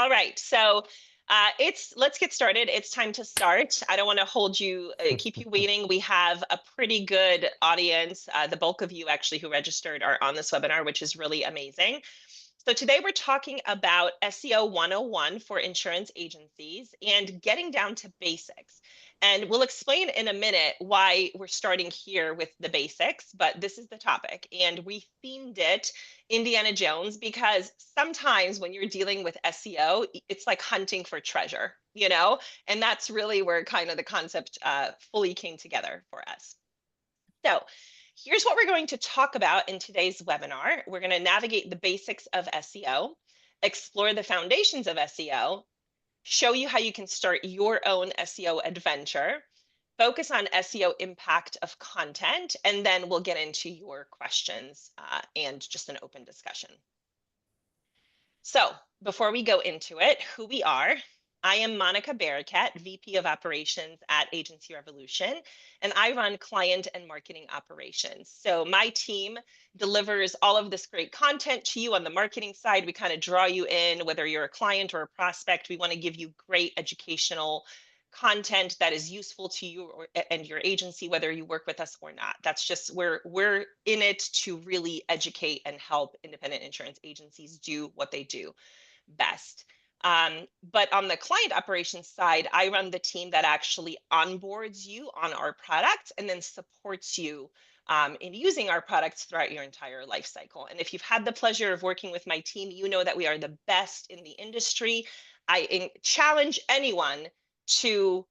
All right, so let's get started. It's time to start. I don't want to hold you, keep you waiting. We have a pretty good audience. The bulk of you actually who registered are on this webinar, which is really amazing. So today we're talking about SEO 101 for insurance agencies and getting down to basics. And we'll explain in a minute why we're starting here with the basics, but this is the topic. And we themed it Indiana Jones because sometimes when you're dealing with SEO, it's like hunting for treasure, and that's really where kind of the concept fully came together for us. So here's what we're going to talk about in today's webinar. We're going to navigate the basics of SEO, explore the foundations of SEO, show you how you can start your own SEO adventure, focus on SEO impact of content, and then we'll get into your questions and just an open discussion. So before we go into it, who we are. I am Monica Barakat, VP of Operations at Agency Revolution, and I run client and marketing operations. So my team delivers all of this great content to you on the marketing side. We kind of draw you in, whether you're a client or a prospect. We want to give you great educational content that is useful to you and your agency, whether you work with us or not. That's just we're in it to really educate and help independent insurance agencies do what they do best. But on the client operations side, I run the team that actually onboards you on our products and then supports you in using our products throughout your entire life cycle. And if you've had the pleasure of working with my team, you know that we are the best in the industry. I challenge anyone to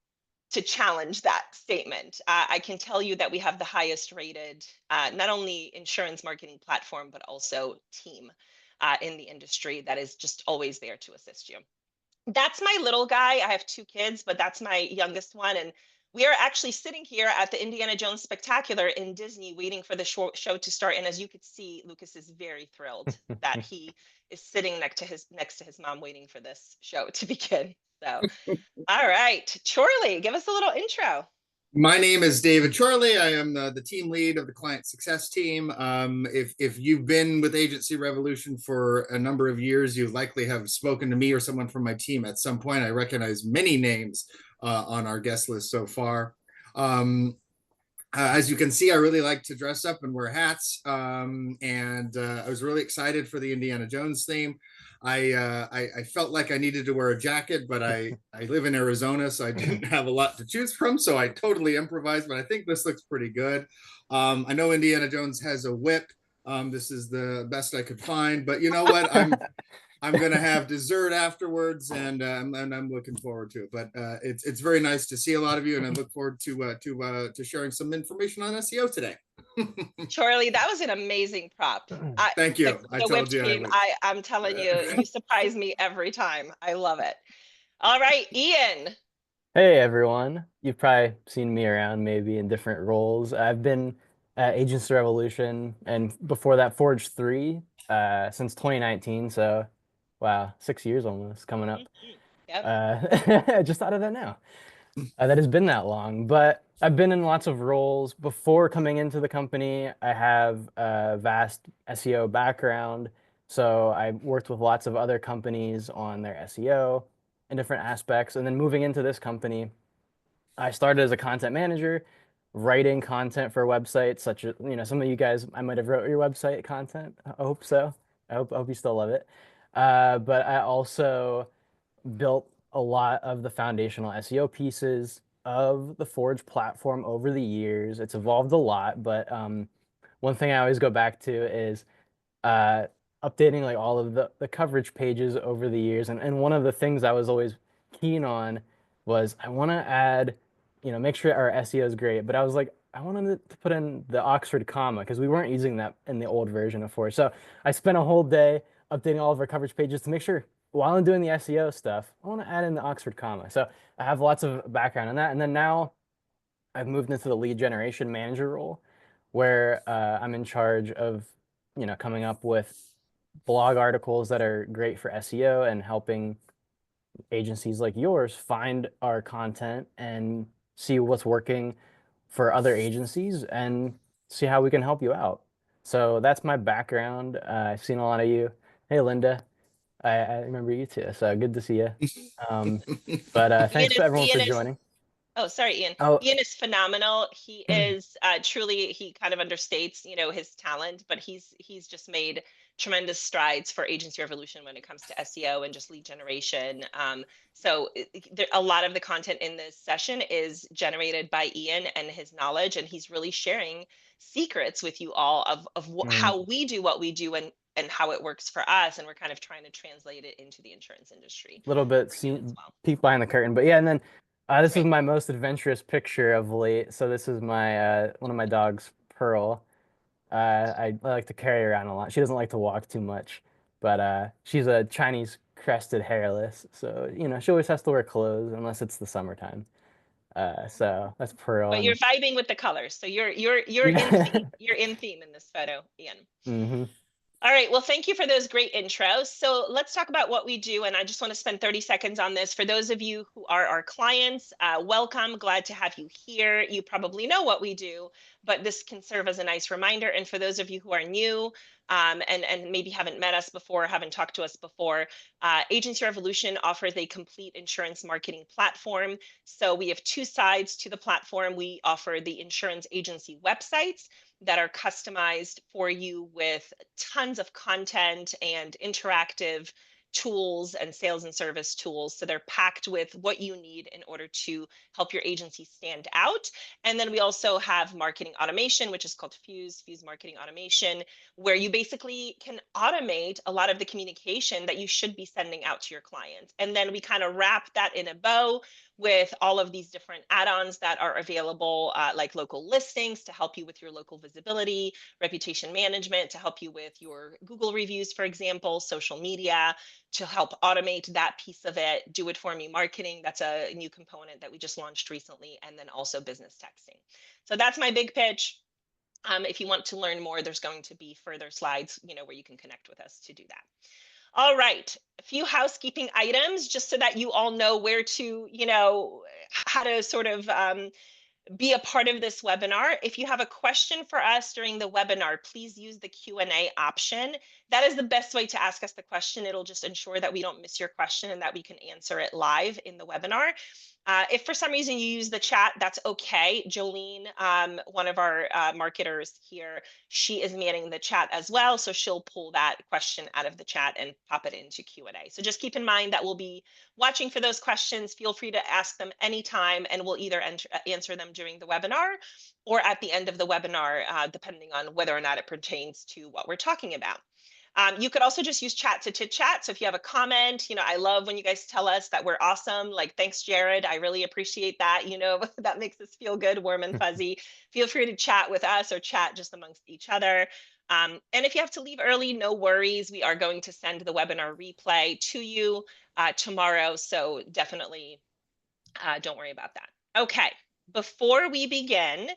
challenge that statement. I can tell you that we have the highest rated, not only insurance marketing platform, but also team in the industry that is just always there to assist you. That's my little guy. I have 2 kids, but that's my youngest one. And we are actually sitting here at the Indiana Jones Spectacular in Disney waiting for the show to start. And as you could see, Lucas is very thrilled that he is sitting next to his mom waiting for this show to begin. So, all right, Chorley, give us a little intro. My name is David Chorley. I am the team lead of the client success team. If you've been with Agency Revolution for a number of years, you likely have spoken to me or someone from my team at some point. I recognize many names on our guest list so far. As you can see, I really like to dress up and wear hats. And I was really excited for the Indiana Jones theme. I felt like I needed to wear a jacket, but I live in Arizona, so I didn't have a lot to choose from. So I totally improvised, but I think this looks pretty good. I know Indiana Jones has a whip. This is the best I could find, but you know what? I'm going to have dessert afterwards, and I'm looking forward to it. But it's very nice to see a lot of you, and I look forward to sharing some information on SEO today. Chorley, that was an amazing prop. Thank you. The whipped cream, I'm telling you, you surprise me every time. I love it. All right, Ian. Hey everyone. You've probably seen me around maybe in different roles. I've been at Agency Revolution and before that Forge 3 since 2019. So wow, 6 years almost coming up. Yep. I just thought of that now. That has been that long, but I've been in lots of roles before coming into the company. I have a vast SEO background, so I worked with lots of other companies on their SEO in different aspects. And then moving into this company, I started as a content manager, writing content for websites such as, some of you guys, I might have wrote your website content. I hope so. I hope you still love it. But I also built a lot of the foundational SEO pieces of the Forge platform over the years. It's evolved a lot, but one thing I always go back to is updating like all of the coverage pages over the years. And one of the things I was always keen on was I want to add, make sure our SEO is great, but I was like, I wanted to put in the Oxford comma because we weren't using that in the old version of Forge. So I spent a whole day updating all of our coverage pages to make sure while I'm doing the SEO stuff, I want to add in the Oxford comma. So I have lots of background in that. And then now I've moved into the lead generation manager role where I'm in charge of, coming up with blog articles that are great for SEO and helping agencies like yours find our content and see what's working for other agencies and see how we can help you out. So that's my background. I've seen a lot of you. Hey, Linda. I remember you too. So good to see you. But Ian thanks for is everyone Ian for is joining. Oh, sorry, Ian. Oh, Ian is phenomenal. He is truly, he kind of understates, his talent, but he's just made tremendous strides for agency revolution when it comes to SEO and just lead generation. So a lot of the content in this session is generated by Ian and his knowledge, and he's really sharing secrets with you all of mm, how we do what we do and how it works for us. And we're kind of trying to translate it into the insurance industry little bit for you as well. peek behind the curtain. But yeah, and then That's this is right. my most adventurous picture of late. So this is my one of my dogs, Pearl. I like to carry her around a lot. She doesn't like to walk too much, but she's a Chinese crested hairless. So, she always has to wear clothes unless it's the summertime. So that's Pearl. But you're And vibing with the colors. So you're in yeah. theme. You're in theme in this photo, Ian. hmm All right. Well, thank you for those great intros. So let's talk about what we do. And I just want to spend 30 seconds on this. For those of you who are our clients, welcome. Glad to have you here. You probably know what we do, but this can serve as a nice reminder. And for those of you who are new and maybe haven't met us before, haven't talked to us before, Agency Revolution offers a complete insurance marketing platform. So we have two sides to the platform. We offer the insurance agency websites that are customized for you with tons of content and interactive tools and sales and service tools. So they're packed with what you need in order to help your agency stand out. And then we also have marketing automation, which is called Fuse Marketing Automation, where you basically can automate a lot of the communication that you should be sending out to your clients. And then we kind of wrap that in a bow with all of these different add-ons that are available, like local listings to help you with your local visibility, reputation management to help you with your Google reviews, for example, social media to help automate that piece of it, do it for me marketing. That's a new component that we just launched recently, and then also business texting. So that's my big pitch. If you want to learn more, there's going to be further slides, where you can connect with us to do that. All right, a few housekeeping items just so that you all know where to, how to sort of be a part of this webinar. If you have a question for us during the webinar, please use the Q&A option. That is the best way to ask us the question. It'll just ensure that we don't miss your question and that we can answer it live in the webinar. If for some reason you use the chat, that's okay. Jolene, one of our marketers here, she is manning the chat as well. So she'll pull that question out of the chat and pop it into Q&A. So just keep in mind that we'll be watching for those questions. Feel free to ask them anytime, and we'll either answer them during the webinar or at the end of the webinar, depending on whether or not it pertains to what we're talking about. You could also just use chat to chit chat. So if you have a comment, I love when you guys tell us that we're awesome. Like, thanks, Jared. I really appreciate that. That makes us feel good, warm and fuzzy. Feel free to chat with us or chat just amongst each other. And if you have to leave early, no worries. We are going to send the webinar replay to you tomorrow. So definitely don't worry about that. Okay, before we begin,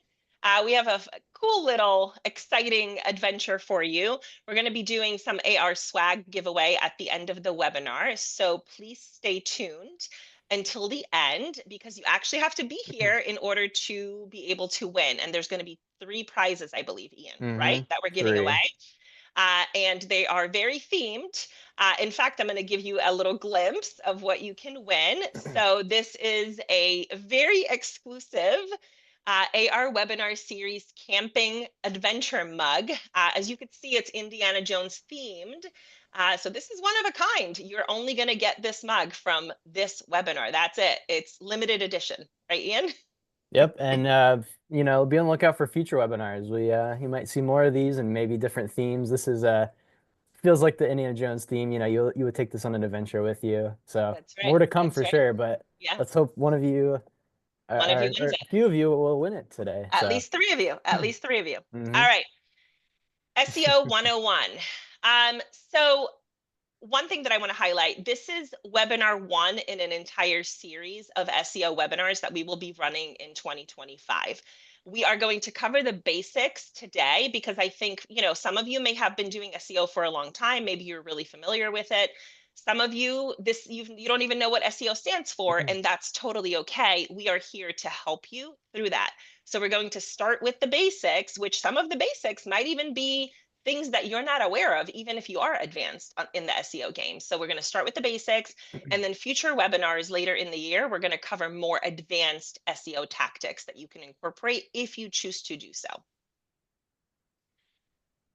we have a cool little exciting adventure for you. We're going to be doing some AR swag giveaway at the end of the webinar. So please stay tuned until the end because you actually have to be here in order to be able to win. And there's going to be 3 prizes, I believe, Ian, right? That we're giving away. 3. And they are very themed. In fact, I'm going to give you a little glimpse of what you can win. So this is a very exclusive AR webinar series camping adventure mug. As you can see, it's Indiana Jones themed. So this is one of a kind. You're only going to get this mug from this webinar. That's it. It's limited edition, right, Ian? Yep, and be on the lookout for future webinars. You might see more of these and maybe different themes. This is feels like the Indiana Jones theme. You would take this on an adventure with you. So That's right. more to come That's for right. sure. But Yeah. let's hope one of you, One of you wins or it. a few of you, will win it today. At So least 3 of you. At least 3 of you. mhm. All right. SEO 101. So one thing that I want to highlight, this is webinar 1 in an entire series of SEO webinars that we will be running in 2025. We are going to cover the basics today because I think, some of you may have been doing SEO for a long time. Maybe you're really familiar with it. Some of you, you don't even know what SEO stands for, and that's totally okay. We are here to help you through that. So we're going to start with the basics, which some of the basics might even be things that you're not aware of, even if you are advanced in the SEO game. So we're going to start with the basics, and then future webinars later in the year, we're going to cover more advanced SEO tactics that you can incorporate if you choose to do so.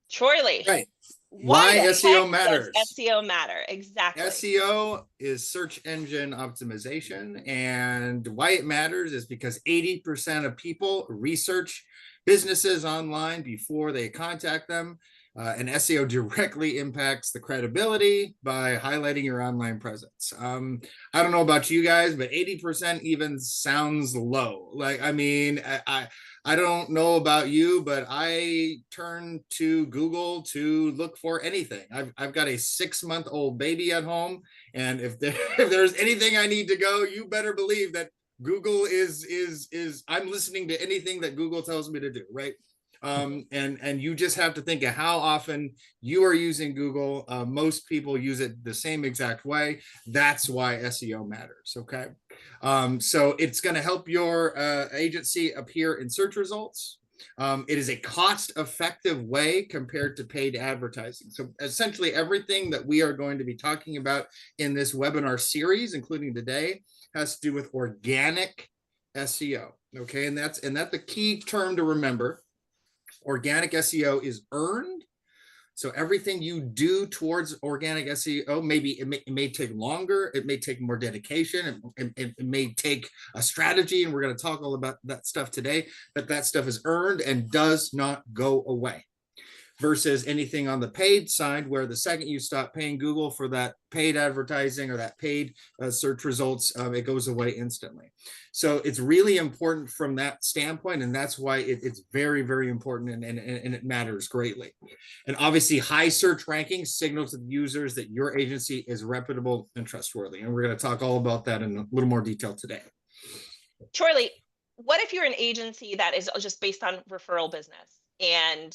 Charlie, Right. why Why the SEO heck does matters. SEO matter? Exactly. SEO is search engine optimization. And why it matters is because 80% of people research businesses online before they contact them. And SEO directly impacts the credibility by highlighting your online presence. I don't know about you guys, but 80% even sounds low. Like, I mean, I don't know about you, but I turn to Google to look for anything. I've got a 6-month-old baby at home, and if there's anything I need to go, you better believe that Google is I'm listening to anything that Google tells me to do, right? And you just have to think of how often you are using Google. Most people use it the same exact way. That's why SEO matters. Okay. So it's going to help your agency appear in search results. It is a cost-effective way compared to paid advertising. So essentially everything that we are going to be talking about in this webinar series, including today, has to do with organic SEO. Okay. And that's the key term to remember. Organic SEO is earned. So everything you do towards organic SEO, maybe it may take longer, it may take more dedication, it may take a strategy, and we're going to talk all about that stuff today, but that stuff is earned and does not go away. Versus anything on the paid side, where the second you stop paying Google for that paid advertising or that paid search results, it goes away instantly. So it's really important from that standpoint, and that's why it's very, very important, and it matters greatly. And obviously, high search rankings signal to the users that your agency is reputable and trustworthy. And we're going to talk all about that in a little more detail today. Charlie, what if you're an agency that is just based on referral business, and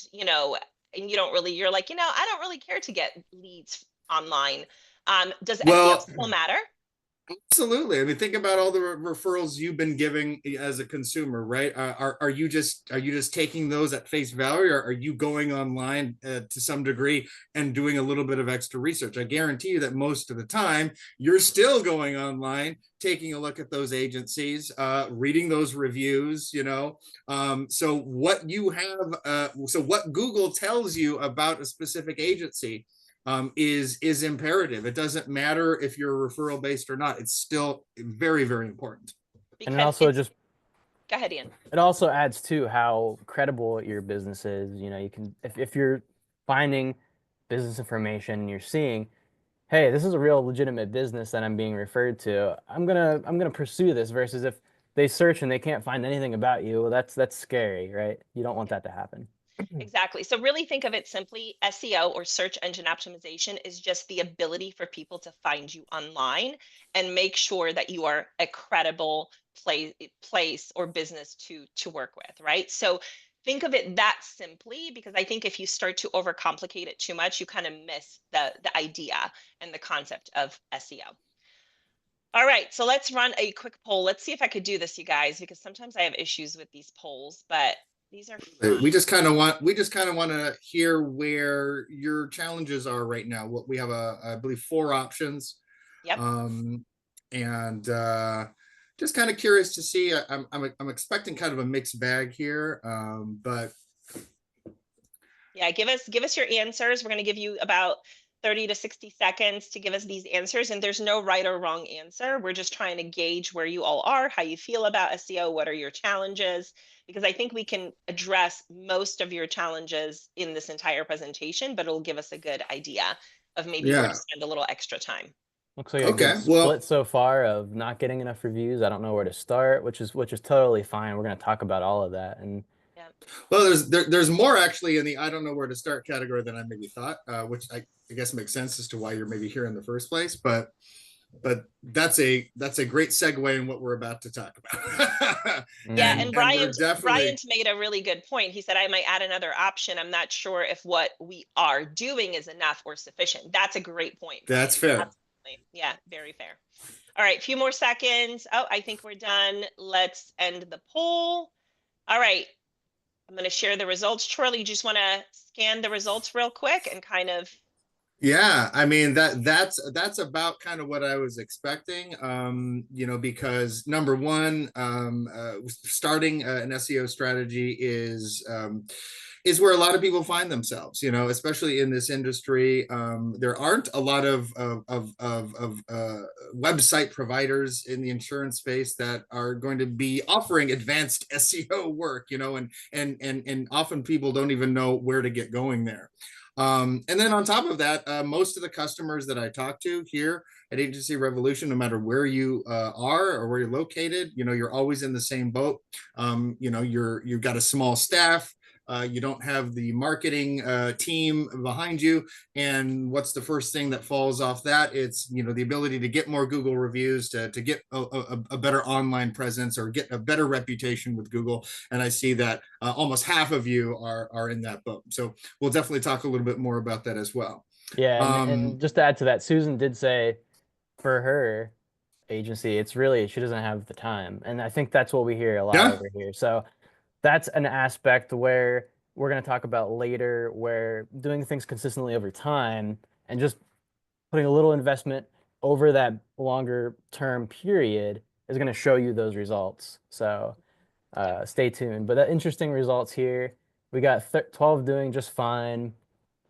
and you don't really, you're like, I don't really care to get leads online. Does SEO Well, still matter? absolutely. I mean, think about all the referrals you've been giving as a consumer, right? Are you just taking those at face value, or are you going online to some degree and doing a little bit of extra research? I guarantee you that most of the time you're still going online, taking a look at those agencies, reading those reviews. So what you have, so what Google tells you about a specific agency is imperative. It doesn't matter if you're referral based or not. It's still very, very important. And it Because also just go ahead, Ian. it also adds to how credible your business is. You can if you're finding business information and you're seeing, hey, this is a real legitimate business that I'm being referred to. I'm gonna pursue this versus if they search and they can't find anything about you. Well, that's scary, right? You don't want that to happen. Exactly. So really think of it simply, SEO, or search engine optimization, is just the ability for people to find you online and make sure that you are a credible place or business to work with, right? So think of it that simply, because I think if you start to overcomplicate it too much, you kind of miss the idea and the concept of SEO. All right, so let's run a quick poll. Let's see if I could do this, you guys, because sometimes I have issues with these polls, but these are fun. We just kind of want to hear where your challenges are right now. What we have, I believe, 4 options. Yep. And just kind of curious to see. I'm expecting kind of a mixed bag here, but yeah, give us your answers. We're going to give you about 30 to 60 seconds to give us these answers, and there's no right or wrong answer. We're just trying to gauge where you all are, how you feel about SEO, what are your challenges, because I think we can address most of your challenges in this entire presentation, but it'll give us a good idea of maybe where to spend a little extra time. Looks like a good split so far of not getting enough reviews. I don't know where to start, which is totally fine. We're going to talk about all of that. And yeah. Well, there's more actually in the I don't know where to start category than I maybe thought, which I guess makes sense as to why you're maybe here in the first place. But that's a great segue in what we're about to talk about. Yeah, and Bryant made a really good point. He said, I might add another option. I'm not sure if what we are doing is enough or sufficient. That's a great point, Brian. That's fair. Absolutely. Yeah, very fair. All right, a few more seconds. Oh, I think we're done. Let's end the poll. All right. I'm going to share the results. Charlie, you just want to scan the results real quick and kind of. Yeah, I mean that's about kind of what I was expecting. You know, because number one, starting an SEO strategy is where a lot of people find themselves. You know, especially in this industry, there aren't a lot of website providers in the insurance space that are going to be offering advanced SEO work. You know, and often people don't even know where to get going there. And then on top of that, most of the customers that I talk to here at Agency Revolution, no matter where you are or where you're located, you know, you're always in the same boat. You know, you've got a small staff. You don't have the marketing team behind you. And what's the first thing that falls off that? It's, you know, the ability to get more Google reviews, to get a better online presence or get a better reputation with Google. And I see that almost half of you are in that boat. So we'll definitely talk a little bit more about that as well. Yeah, and just to add to that, Susan did say for her agency, it's really she doesn't have the time. And I think that's what we hear a lot Yeah. over here. So that's an aspect where we're going to talk about later, where doing things consistently over time and just putting a little investment over that longer term period is going to show you those results. So stay tuned. But interesting results here. We got 12 doing just fine,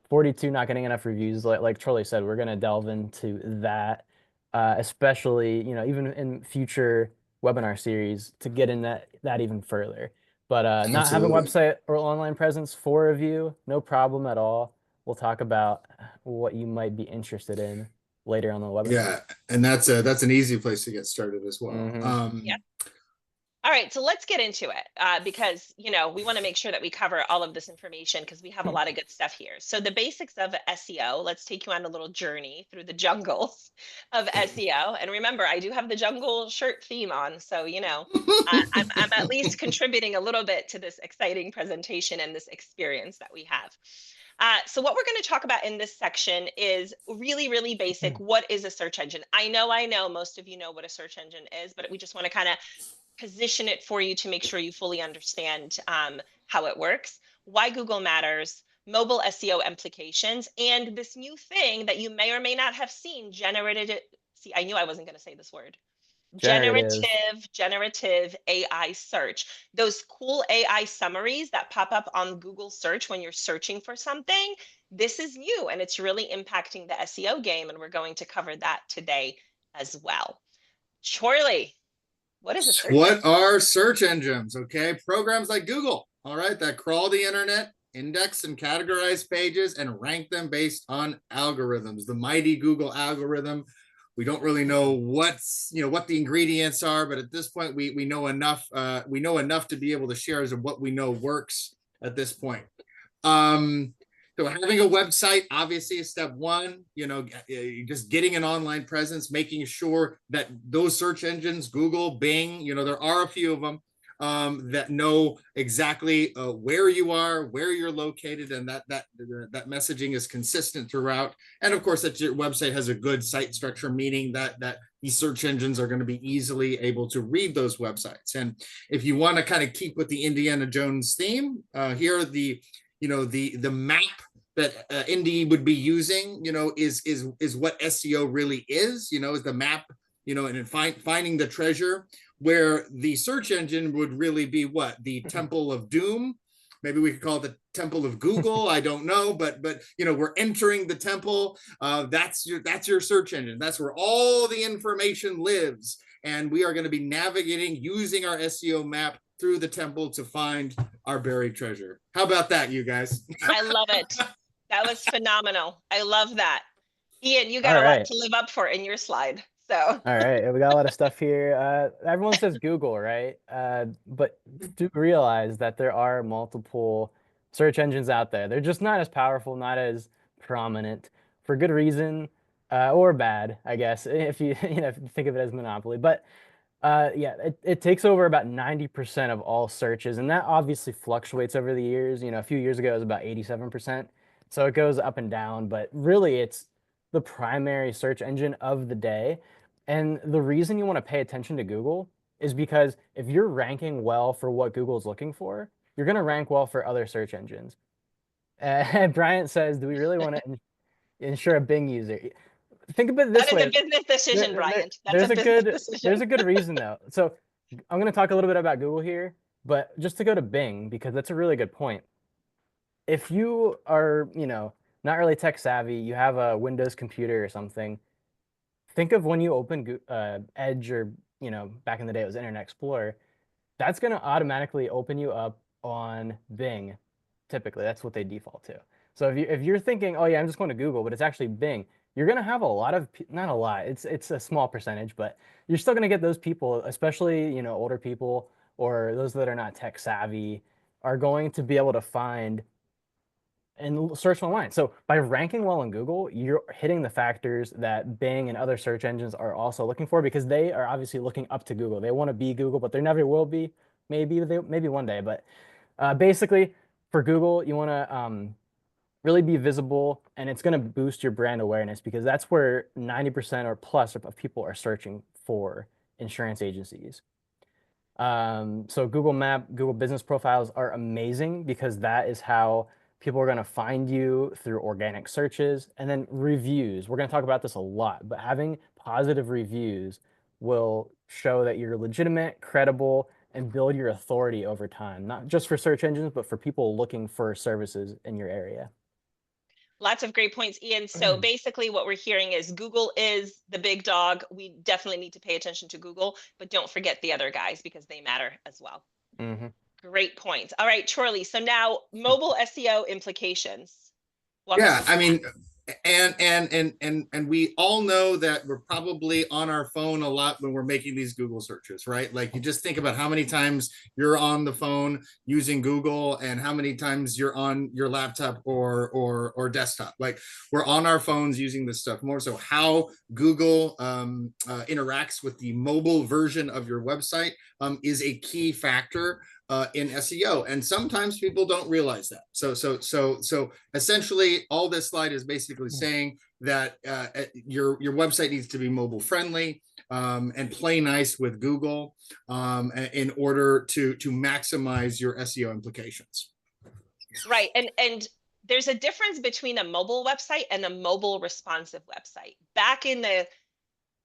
42 not getting enough reviews. Like Charlie said, we're going to delve into that, especially, you know, even in future webinar series to get in that even further. But not having Absolutely. website or online presence, 4 of you, no problem at all. We'll talk about what you might be interested in later on the webinar. Yeah, and that's an easy place to get started as well. Yeah. All right, so let's get into it because, you know, we want to make sure that we cover all of this information because we have a lot of good stuff here. So the basics of SEO, let's take you on a little journey through the jungles of SEO. And remember, I do have the jungle shirt theme on, so, you know, I'm at least contributing a little bit to this exciting presentation and this experience that we have. So what we're going to talk about in this section is really, really basic. What is a search engine? I know most of you know what a search engine is, but we just want to kind of position it for you to make sure you fully understand how it works, why Google matters, mobile SEO implications, and this new thing that you may or may not have seen, generated. See, I knew I wasn't going to say this word. Generative. Generative AI search. Those cool AI summaries that pop up on Google search when you're searching for something. This is new and it's really impacting the SEO game. And we're going to cover that today as well. Charlie, what is a search engine? What are search engines? Okay, programs like Google, all right, that crawl the internet, index and categorize pages, and rank them based on algorithms. The mighty Google algorithm. We don't really know what the ingredients are, but at this point, we know enough. We know enough to be able to share as of what we know works at this point. So having a website obviously is step one, you know, just getting an online presence, making sure that those search engines, Google, Bing, you know, there are a few of them that know exactly where you are, where you're located, and that messaging is consistent throughout. And of course, that your website has a good site structure, meaning that these search engines are going to be easily able to read those websites. And if you want to kind of keep with the Indiana Jones theme, here are the map that Indy would be using, you know, is what SEO really is, you know, is the map, you know, and finding the treasure, where the search engine would really be what? The Temple of Doom. Maybe we could call it the Temple of Google. I don't know, but you know, we're entering the temple. That's your search engine. That's where all the information lives, and we are going to be navigating using our SEO map through the temple to find our buried treasure. How about that, you guys? I love it. That was phenomenal. I love that. Ian, you got All a lot right. to live up for in your slide. So All right, we got a lot of stuff here. Everyone says Google, right? But do realize that there are multiple search engines out there. They're just not as powerful, not as prominent, for good reason, or bad, I guess, if you if you think of it as monopoly. But yeah, it takes over about 90% of all searches, and that obviously fluctuates over the years. You know, a few years ago it was about 87%, so it goes up and down. But really, it's the primary search engine of the day. And the reason you want to pay attention to Google is because if you're ranking well for what Google's looking for, you're going to rank well for other search engines. And Bryant says, do we really want to ensure a Bing user? Think of it That this is a way. business decision, Bryant. That's There's a a business good decision. reason though. So I'm going to talk a little bit about Google here, but just to go to Bing, because that's a really good point. If you are, not really tech savvy, you have a Windows computer or something, think of when you open Edge or, back in the day it was Internet Explorer, that's going to automatically open you up on Bing. Typically, that's what they default to. So if you're thinking, oh yeah, I'm just going to Google, but it's actually Bing, you're going to have a lot of, not a lot, it's a small percentage, but you're still going to get those people, especially, older people or those that are not tech savvy, are going to be able to find and search online. So by ranking well in Google, you're hitting the factors that Bing and other search engines are also looking for, because they are obviously looking up to Google. They want to be Google, but they never will be. Maybe one day, but basically for Google, you want to really be visible, and it's going to boost your brand awareness, because that's where 90% or plus of people are searching for insurance agencies. So Google Business Profiles are amazing, because that is how people are going to find you through organic searches. And then reviews. We're going to talk about this a lot, but having positive reviews will show that you're legitimate, credible, and build your authority over time, not just for search engines, but for people looking for services in your area. Lots of great points, Ian. So basically what we're hearing is Google is the big dog. We definitely need to pay attention to Google, but don't forget the other guys, because they matter as well. Mm-hmm. Great points. All right, Chorley. So now mobile SEO implications. Yeah, I mean, and we all know that we're probably on our phone a lot when we're making these Google searches, right? Like, you just think about how many times you're on the phone using Google and how many times you're on your laptop or desktop. Like, we're on our phones using this stuff more. So how Google interacts with the mobile version of your website is a key factor in SEO, and sometimes people don't realize that. So essentially, all this slide is basically saying that your website needs to be mobile friendly and play nice with Google in order to maximize your SEO implications. Right, and there's a difference between a mobile website and a mobile responsive website. Back in the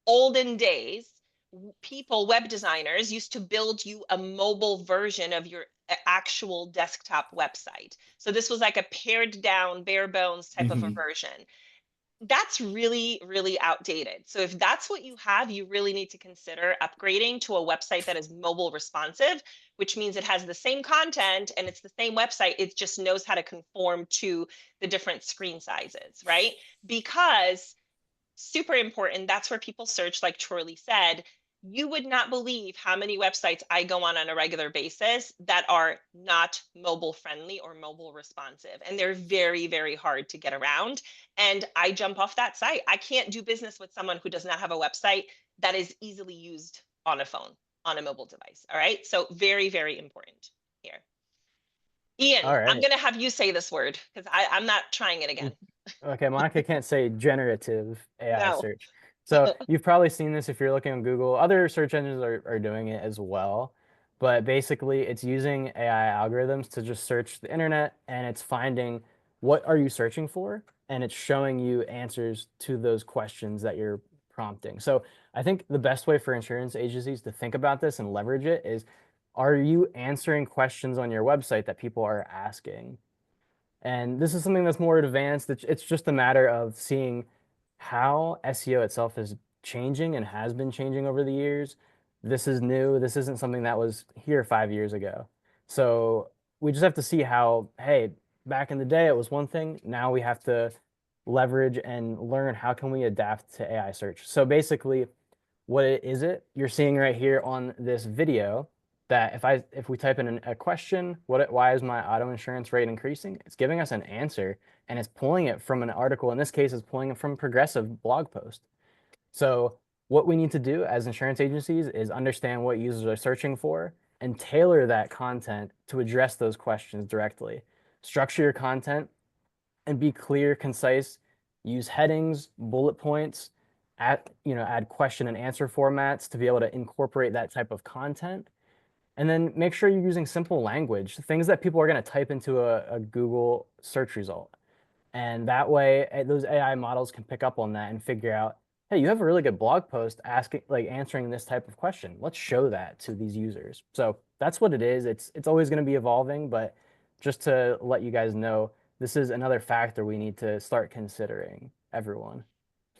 olden days, web designers used to build you a mobile version of your actual desktop website. So this was like a pared down, bare bones type of a version. That's really, really outdated. So if that's what you have, you really need to consider upgrading to a website that is mobile responsive, which means it has the same content and it's the same website. It just knows how to conform to the different screen sizes, right? Because super important. That's where people search, like Chorley said. You would not believe how many websites I go on a regular basis that are not mobile friendly or mobile responsive. And they're very, very hard to get around. And I jump off that site. I can't do business with someone who does not have a website that is easily used on a phone, on a mobile device. All right. So very, very important here. Ian, All right. I'm going to have you say this word because I'm not trying it again. Okay, Monica can't say generative AI No. search. So you've probably seen this if you're looking on Google. Other search engines are doing it as well. But basically, it's using AI algorithms to just search the internet, and it's finding what are you searching for, and it's showing you answers to those questions that you're prompting. So I think the best way for insurance agencies to think about this and leverage it is, are you answering questions on your website that people are asking? And this is something that's more advanced. It's just a matter of seeing how SEO itself is changing and has been changing over the years. This is new. This isn't something that was here 5 years ago. So we just have to see how, hey, back in the day it was one thing. Now we have to leverage and learn how can we adapt to AI search. So basically, what is it you're seeing right here on this video, that if we type in a question, why is my auto insurance rate increasing? It's giving us an answer, and it's pulling it from an article. In this case, it's pulling it from a Progressive blog post. So what we need to do as insurance agencies is understand what users are searching for and tailor that content to address those questions directly. Structure your content and be clear, concise. Use headings, bullet points, add question and answer formats to be able to incorporate that type of content. And then make sure you're using simple language, things that people are going to type into a Google search result. And that way, those AI models can pick up on that and figure out, hey, you have a really good blog post asking, like answering this type of question. Let's show that to these users. So that's what it is. It's always going to be evolving, but just to let you guys know, this is another factor we need to start considering, everyone.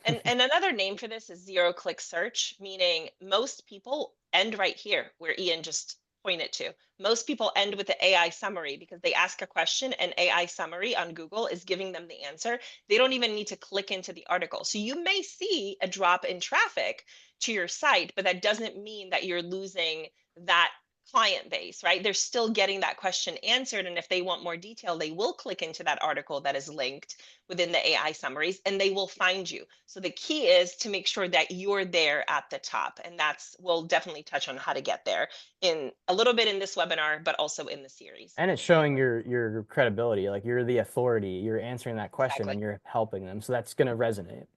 And another name for this is zero-click search, meaning most people end right here where Ian just pointed to. Most people end with the AI summary because they ask a question and AI summary on Google is giving them the answer. They don't even need to click into the article. So you may see a drop in traffic to your site, but that doesn't mean that you're losing that client base, right? They're still getting that question answered. And if they want more detail, they will click into that article that is linked within the AI summaries and they will find you. So the key is to make sure that you're there at the top. And we'll definitely touch on how to get there in a little bit in this webinar, but also in the series. And it's showing your credibility, like you're the authority, you're answering that question and Exactly. you're helping them. So that's going to resonate.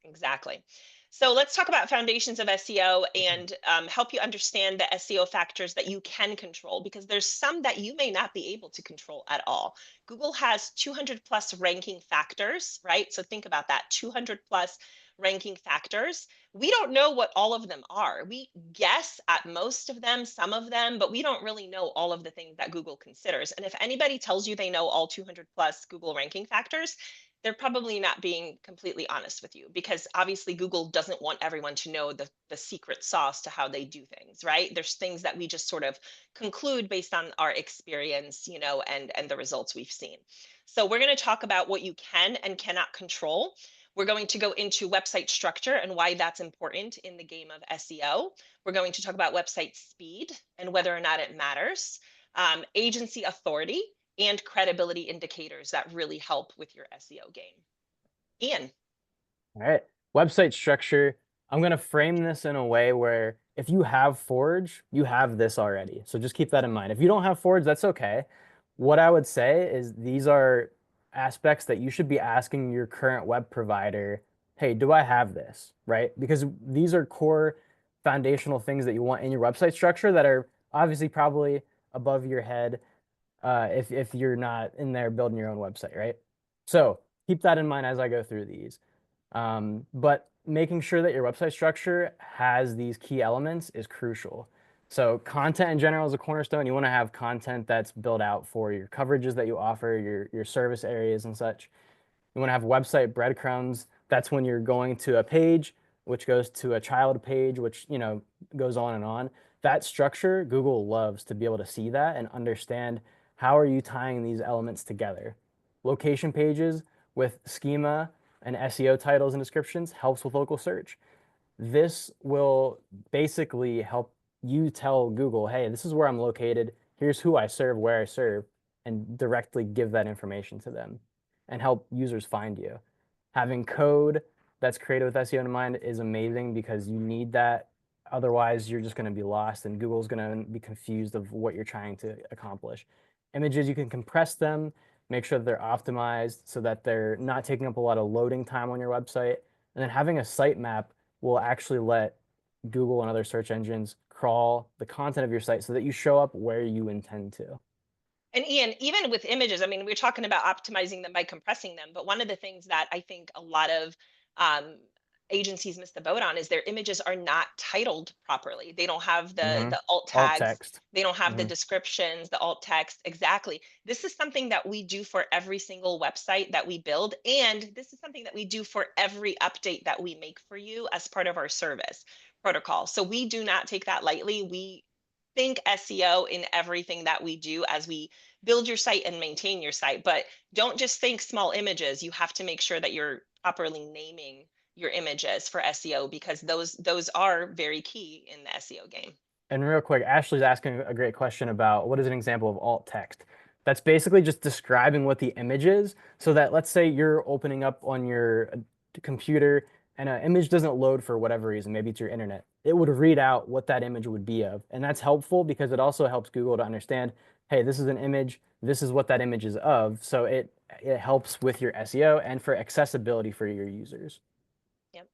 Exactly. So let's talk about foundations of SEO and help you understand the SEO factors that you can control, because there's some that you may not be able to control at all. Google has 200 plus ranking factors, right? So think about that, 200 plus ranking factors. We don't know what all of them are. We guess at most of them, some of them, but we don't really know all of the things that Google considers. And if anybody tells you they know all 200 plus Google ranking factors, they're probably not being completely honest with you, because obviously Google doesn't want everyone to know the secret sauce to how they do things, right? There's things that we just sort of conclude based on our experience, and the results we've seen. So we're going to talk about what you can and cannot control. We're going to go into website structure and why that's important in the game of SEO. We're going to talk about website speed and whether or not it matters, agency authority, and credibility indicators that really help with your SEO game. Ian. All right. Website structure. I'm going to frame this in a way where if you have Forge, you have this already. So just keep that in mind. If you don't have Forge, that's okay. What I would say is these are aspects that you should be asking your current web provider, hey, do I have this? Right? Because these are core foundational things that you want in your website structure that are obviously probably above your head if you're not in there building your own website, right? So keep that in mind as I go through these. But making sure that your website structure has these key elements is crucial. So content in general is a cornerstone. You want to have content that's built out for your coverages that you offer, your service areas and such. You want to have website breadcrumbs. That's when you're going to a page, which goes to a child page, which, goes on and on. That structure, Google loves to be able to see that and understand how are you tying these elements together. Location pages with schema and SEO titles and descriptions helps with local search. This will basically help you tell Google, hey, this is where I'm located. Here's who I serve, where I serve, and directly give that information to them and help users find you. Having code that's created with SEO in mind is amazing because you need that. Otherwise, you're just going to be lost and Google's going to be confused of what you're trying to accomplish. Images, you can compress them, make sure that they're optimized so that they're not taking up a lot of loading time on your website. And then having a sitemap will actually let Google and other search engines crawl the content of your site so that you show up where you intend to. And Ian, even with images, I mean, we're talking about optimizing them by compressing them, but one of the things that I think a lot of agencies miss the boat on is their images are not titled properly. They don't have the alt Alt tags. text. They don't have the descriptions, the alt text. Exactly. This is something that we do for every single website that we build. And this is something that we do for every update that we make for you as part of our service protocol. So we do not take that lightly. We think SEO in everything that we do as we build your site and maintain your site. But don't just think small images. You have to make sure that you're properly naming your images for SEO, because those are very key in the SEO game. And real quick, Ashley's asking a great question about what is an example of alt text. That's basically just describing what the image is, so that let's say you're opening up on your computer and an image doesn't load for whatever reason, maybe it's your internet. It would read out what that image would be of. And that's helpful because it also helps Google to understand, hey, this is an image, this is what that image is of. So it helps with your SEO and for accessibility for your users. Yep.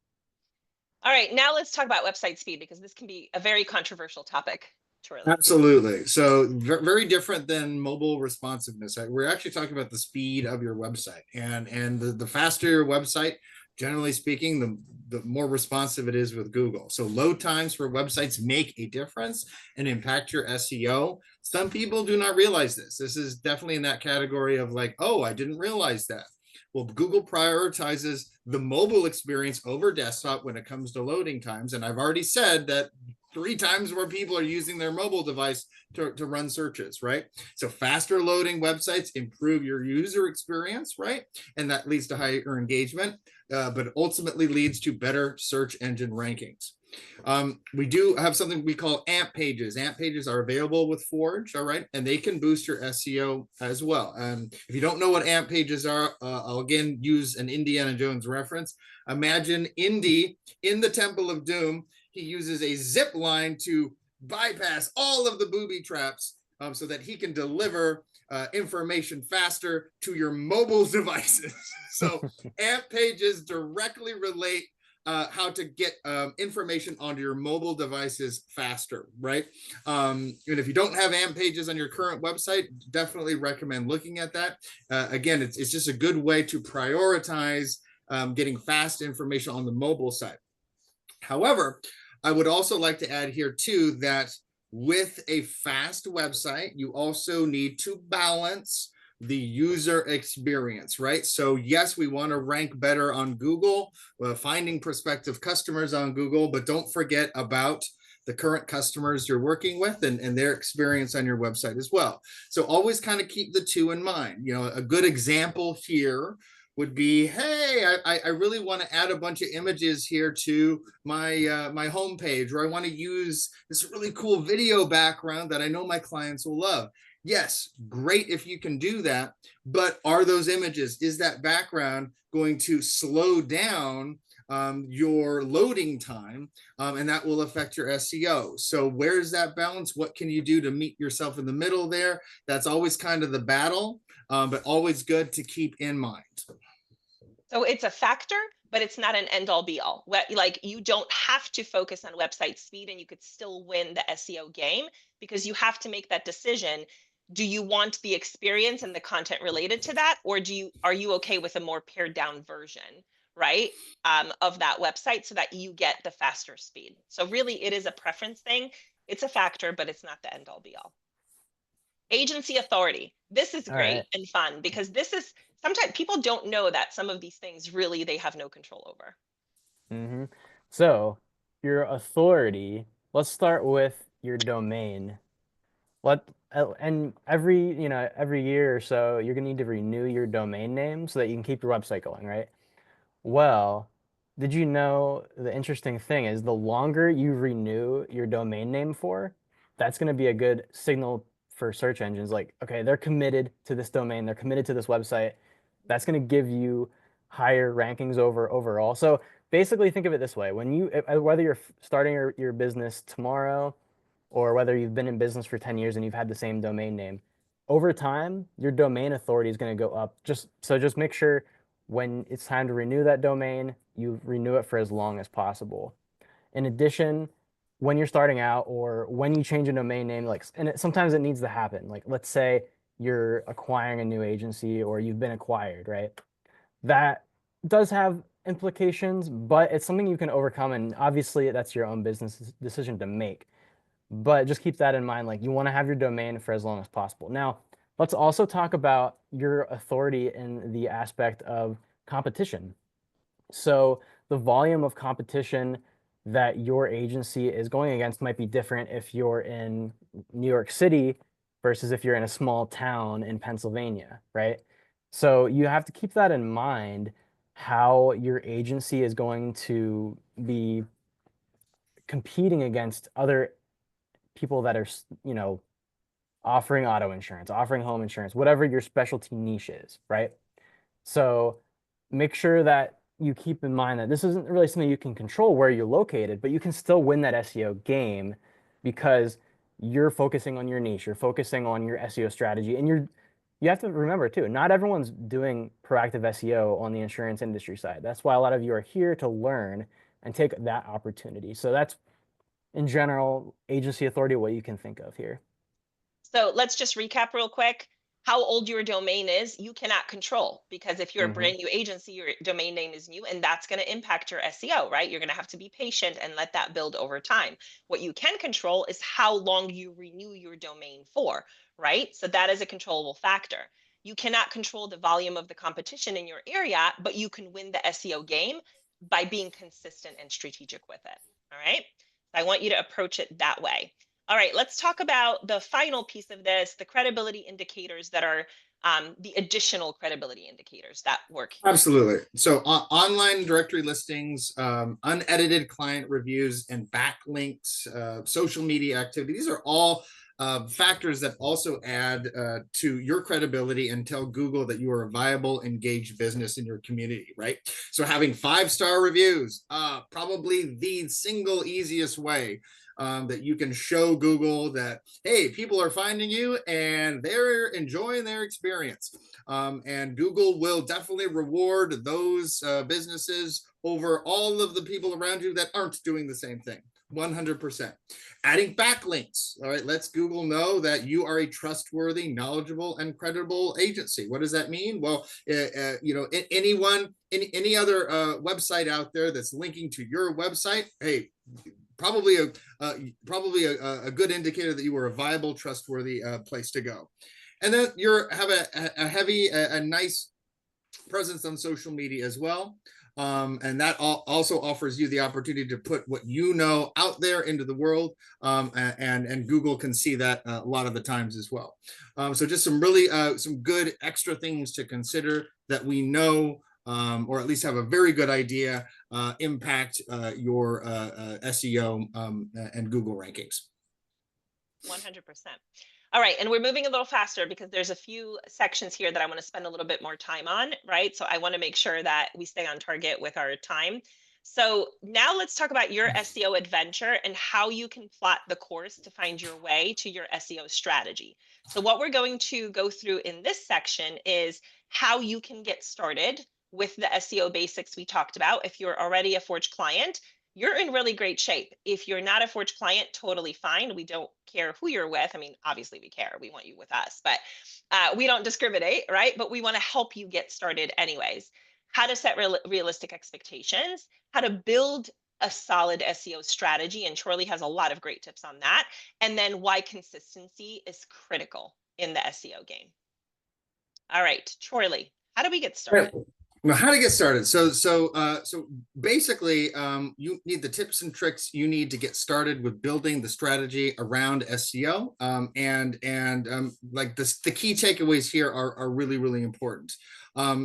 All right, now let's talk about website speed, because this can be a very controversial topic. Truly. Absolutely. So very different than mobile responsiveness. We're actually talking about the speed of your website, and the faster your website, generally speaking, the more responsive it is with Google. So load times for websites make a difference and impact your SEO. Some people do not realize this. This is definitely in that category of like, oh, I didn't realize that. Well, Google prioritizes the mobile experience over desktop when it comes to loading times. And I've already said that 3 times more people are using their mobile device to run searches, right? So faster loading websites improve your user experience, right? And that leads to higher engagement, but ultimately leads to better search engine rankings. We do have something we call AMP pages. AMP pages are available with Forge, all right, and they can boost your SEO as well. If you don't know what AMP pages are, I'll again use an Indiana Jones reference. Imagine Indy in the Temple of Doom. He uses a zip line to bypass all of the booby traps so that he can deliver information faster to your mobile devices. So AMP pages directly relate how to get information onto your mobile devices faster, right? And if you don't have AMP pages on your current website, definitely recommend looking at that. Again, it's just a good way to prioritize getting fast information on the mobile side. However, I would also like to add here too that with a fast website, you also need to balance the user experience, right? So yes, we want to rank better on Google, finding prospective customers on Google, but don't forget about the current customers you're working with and their experience on your website as well. So always kind of keep the two in mind. You know, a good example here would be, hey, I really want to add a bunch of images here to my my homepage, or I want to use this really cool video background that I know my clients will love. Yes, great if you can do that, but are those images, is that background going to slow down your loading time, and that will affect your SEO. So where's that balance? What can you do to meet yourself in the middle there? That's always kind of the battle, but always good to keep in mind. So it's a factor, but it's not an end all be all. Like you don't have to focus on website speed and you could still win the SEO game, because you have to make that decision. Do you want the experience and the content related to that, or are you okay with a more pared down version, right, of that website so that you get the faster speed? So really, it is a preference thing. It's a factor, but it's not the end all be all. Agency authority. This is All great right. and fun because this is sometimes people don't know that some of these things really they have no control over. Mm-hmm. So your authority, let's start with your domain. And every year or so, you're gonna need to renew your domain name so that you can keep your website going, right? Well, did you know the interesting thing is the longer you renew your domain name for, that's going to be a good signal for search engines. Like, okay, they're committed to this domain, they're committed to this website. That's going to give you higher rankings overall. So basically, think of it this way: whether you're starting your business tomorrow or whether you've been in business for 10 years and you've had the same domain name, over time, your domain authority is going to go up. Just make sure when it's time to renew that domain, you renew it for as long as possible. In addition, when you're starting out or when you change a domain name, sometimes it needs to happen. Like let's say you're acquiring a new agency or you've been acquired, right? That does have implications, but it's something you can overcome. And obviously, that's your own business decision to make. But just keep that in mind. Like you want to have your domain for as long as possible. Now, let's also talk about your authority in the aspect of competition. So the volume of competition that your agency is going against might be different if you're in New York City versus if you're in a small town in Pennsylvania, right? So you have to keep that in mind how your agency is going to be competing against other people that are, offering auto insurance, offering home insurance, whatever your specialty niche is, right? So make sure that you keep in mind that this isn't really something you can control where you're located, but you can still win that SEO game because you're focusing on your niche, you're focusing on your SEO strategy, and you have to remember too, not everyone's doing proactive SEO on the insurance industry side. That's why a lot of you are here to learn and take that opportunity. So that's in general, agency authority, what you can think of here. So let's just recap real quick. How old your domain is, you cannot control, because if you're a brand new agency, your domain name is new, and that's going to impact your SEO, right? You're going to have to be patient and let that build over time. What you can control is how long you renew your domain for, right? So that is a controllable factor. You cannot control the volume of the competition in your area, but you can win the SEO game by being consistent and strategic with it. All right. I want you to approach it that way. All right, let's talk about the final piece of this, the credibility indicators that are the additional credibility indicators that work. Absolutely. So online directory listings, unedited client reviews, and backlinks, social media activity. These are all factors that also add to your credibility and tell Google that you are a viable, engaged business in your community, right? So having 5-star reviews, probably the single easiest way that you can show Google that, hey, people are finding you and they're enjoying their experience. And Google will definitely reward those businesses over all of the people around you that aren't doing the same thing. 100%. Adding backlinks. All right, lets Google know that you are a trustworthy, knowledgeable, and credible agency. What does that mean? Well, you know, any other website out there that's linking to your website, hey, probably a good indicator that you are a viable, trustworthy place to go. And then you have a nice presence on social media as well. And that also offers you the opportunity to put what you know out there into the world, and Google can see that a lot of the times as well. So just some really some good extra things to consider that we know, or at least have a very good idea, impact your SEO and Google rankings. 100%. All right, and we're moving a little faster because there's a few sections here that I want to spend a little bit more time on, right? So I want to make sure that we stay on target with our time. So now let's talk about your SEO adventure and how you can plot the course to find your way to your SEO strategy. So what we're going to go through in this section is how you can get started with the SEO basics we talked about. If you're already a Forge client, you're in really great shape. If you're not a Forge client, totally fine. We don't care who you're with. I mean, obviously we care. We want you with us, but we don't discriminate, right? But we want to help you get started anyways. How to set realistic expectations, how to build a solid SEO strategy. And Chorley has a lot of great tips on that. And then why consistency is critical in the SEO game. All right, Chorley, how do we get started? Well, how to get started. So basically, you need the tips and tricks you need to get started with building the strategy around SEO. Like this, the key takeaways here are really, really important.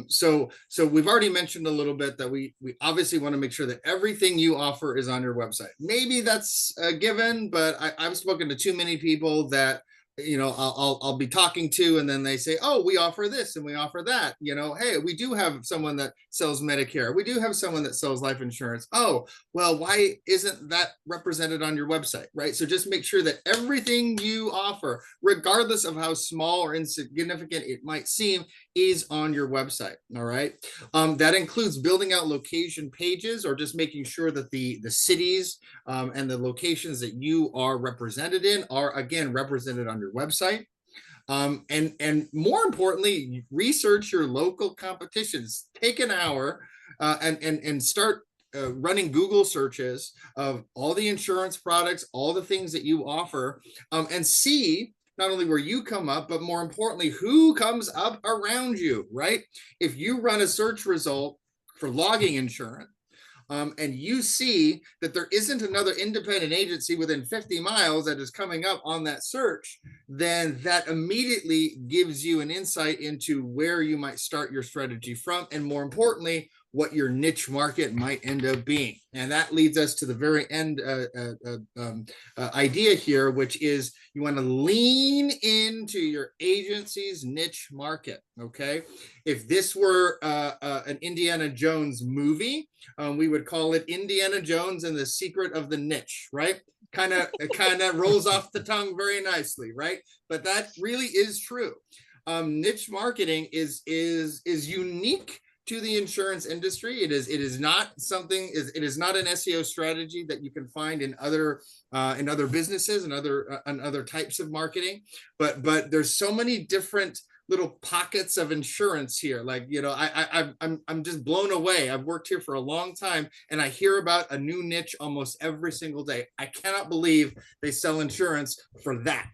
So we've already mentioned a little bit that we obviously want to make sure that everything you offer is on your website. Maybe that's a given, but I've spoken to too many people that, you know, I'll be talking to, and then they say, oh, we offer this and we offer that. You know, hey, we do have someone that sells Medicare. We do have someone that sells life insurance. Oh, well, why isn't that represented on your website, right? So just make sure that everything you offer, regardless of how small or insignificant it might seem, is on your website. All right. That includes building out location pages, or just making sure that the cities and the locations that you are represented in are, again, represented on your website. And more importantly, research your local competitions. Take an hour and start running Google searches of all the insurance products, all the things that you offer, and see not only where you come up, but more importantly, who comes up around you, right? If you run a search result for logging insurance, and you see that there isn't another independent agency within 50 miles that is coming up on that search, then that immediately gives you an insight into where you might start your strategy from, and more importantly, what your niche market might end up being. And that leads us to the very end idea here, which is you want to lean into your agency's niche market, okay? If this were an Indiana Jones movie, we would call it Indiana Jones and the Secret of the Niche, right? Kind of rolls off the tongue very nicely, right? But that really is true. Niche marketing is unique to the insurance industry. It is not something. It is not an SEO strategy that you can find in other businesses and other types of marketing. But there's so many different little pockets of insurance here. Like, you know, I'm just blown away. I've worked here for a long time, and I hear about a new niche almost every single day. I cannot believe they sell insurance for that.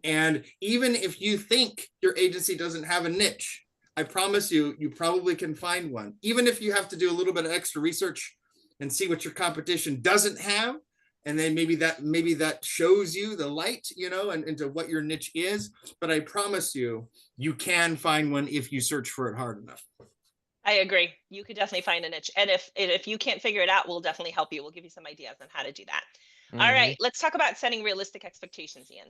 And even if you think your agency doesn't have a niche, I promise you, you probably can find one. Even if you have to do a little bit of extra research and see what your competition doesn't have, and then maybe that shows you the light, you know, and into what your niche is. But I promise you, you can find one if you search for it hard enough. I agree. You could definitely find a niche. And if you can't figure it out, we'll definitely help you. We'll give you some ideas on how to do that. All right, let's talk about setting realistic expectations, Ian.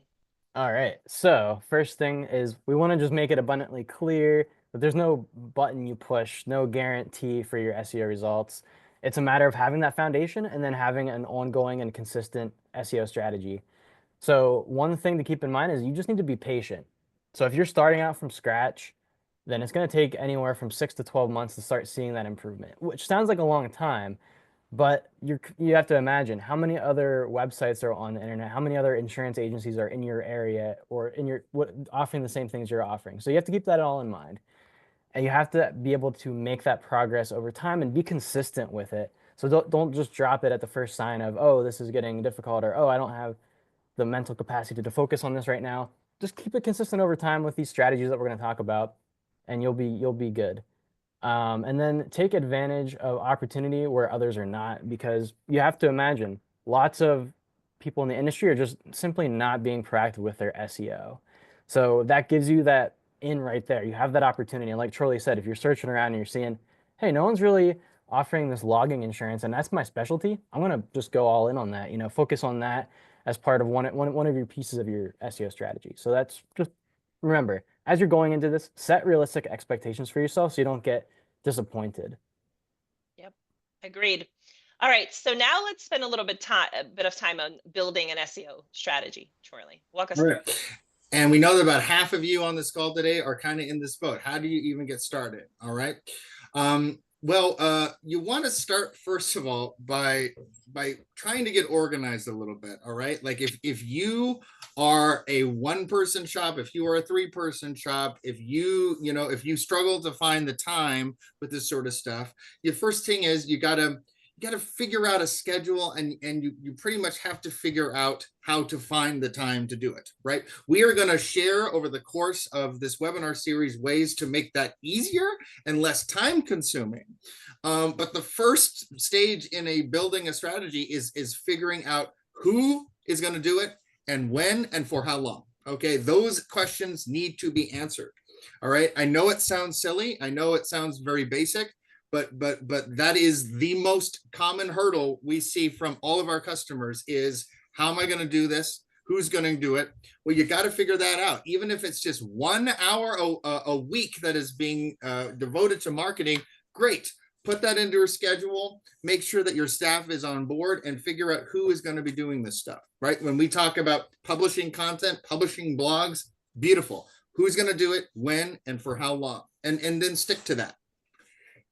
All right. So first thing is we want to just make it abundantly clear that there's no button you push, no guarantee for your SEO results. It's a matter of having that foundation and then having an ongoing and consistent SEO strategy. So one thing to keep in mind is you just need to be patient. So if you're starting out from scratch, then it's going to take anywhere from 6 to 12 months to start seeing that improvement, which sounds like a long time. But you have to imagine how many other websites are on the internet, how many other insurance agencies are in your area or in your offering the same things you're offering. So you have to keep that all in mind. And you have to be able to make that progress over time and be consistent with it. So don't just drop it at the first sign of, oh, this is getting difficult, or oh, I don't have the mental capacity to focus on this right now. Just keep it consistent over time with these strategies that we're going to talk about, and you'll be good. And then take advantage of opportunity where others are not, because you have to imagine lots of people in the industry are just simply not being proactive with their SEO. So that gives you that in right there. You have that opportunity. And like Charlie said, if you're searching around and you're seeing, hey, no one's really offering this logging insurance, and that's my specialty, I'm going to just go all in on that, focus on that as part of one of your pieces of your SEO strategy. So that's just, remember, as you're going into this, set realistic expectations for yourself so you don't get disappointed. Yep, agreed. All right, so now let's spend a bit of time on building an SEO strategy. Charlie, walk us through it. And we know that about half of you on this call today are kind of in this boat. How do you even get started? All right. You want to start, first of all, by trying to get organized a little bit. All right. Like if you are a one-person shop, if you are a three-person shop, if you struggle to find the time with this sort of stuff, the first thing is you got to figure out a schedule, and you pretty much have to figure out how to find the time to do it, right? We are going to share over the course of this webinar series ways to make that easier and less time consuming. But the first stage in building a strategy is figuring out who is going to do it and when and for how long. Okay, those questions need to be answered. All right, I know it sounds silly. I know it sounds very basic. But that is the most common hurdle we see from all of our customers is, how am I going to do this? Who's going to do it? Well, you got to figure that out. Even if it's just 1 hour a week that is being devoted to marketing, great. Put that into your schedule. Make sure that your staff is on board and figure out who is going to be doing this stuff, right? When we talk about publishing content, publishing blogs, beautiful. Who's going to do it, when, and for how long? And then stick to that.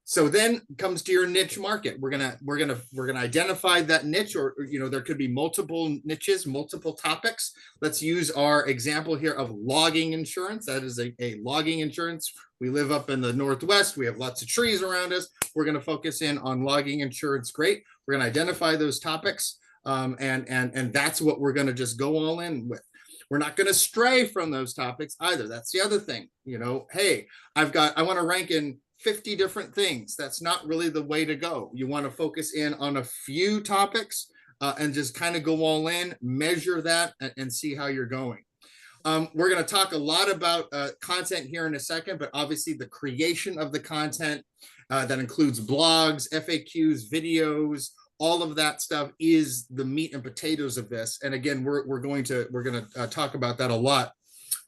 So then comes to your niche market. We're gonna identify that niche, or there could be multiple niches, multiple topics. Let's use our example here of logging insurance. That is a logging insurance. We live up in the Northwest. We have lots of trees around us. We're going to focus in on logging insurance. Great. We're going to identify those topics, and that's what we're going to just go all in with. We're not going to stray from those topics either. That's the other thing. Hey, I want to rank in 50 different things. That's not really the way to go. You want to focus in on a few topics and just kind of go all in, measure that, and see how you're going. We're going to talk a lot about content here in a second, but obviously the creation of the content that includes blogs, FAQs, videos, all of that stuff is the meat and potatoes of this. And again, we're going to talk about that a lot.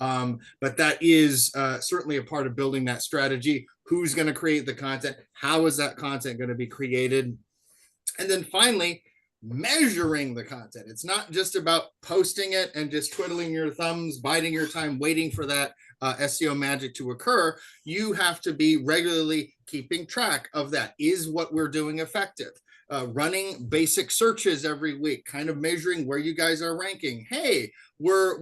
But that is certainly a part of building that strategy. Who's going to create the content? How is that content going to be created? And then finally, measuring the content. It's not just about posting it and just twiddling your thumbs, biding your time, waiting for that SEO magic to occur, you have to be regularly keeping track of that. Is what we're doing effective? Running basic searches every week, kind of measuring where you guys are ranking. Hey, we're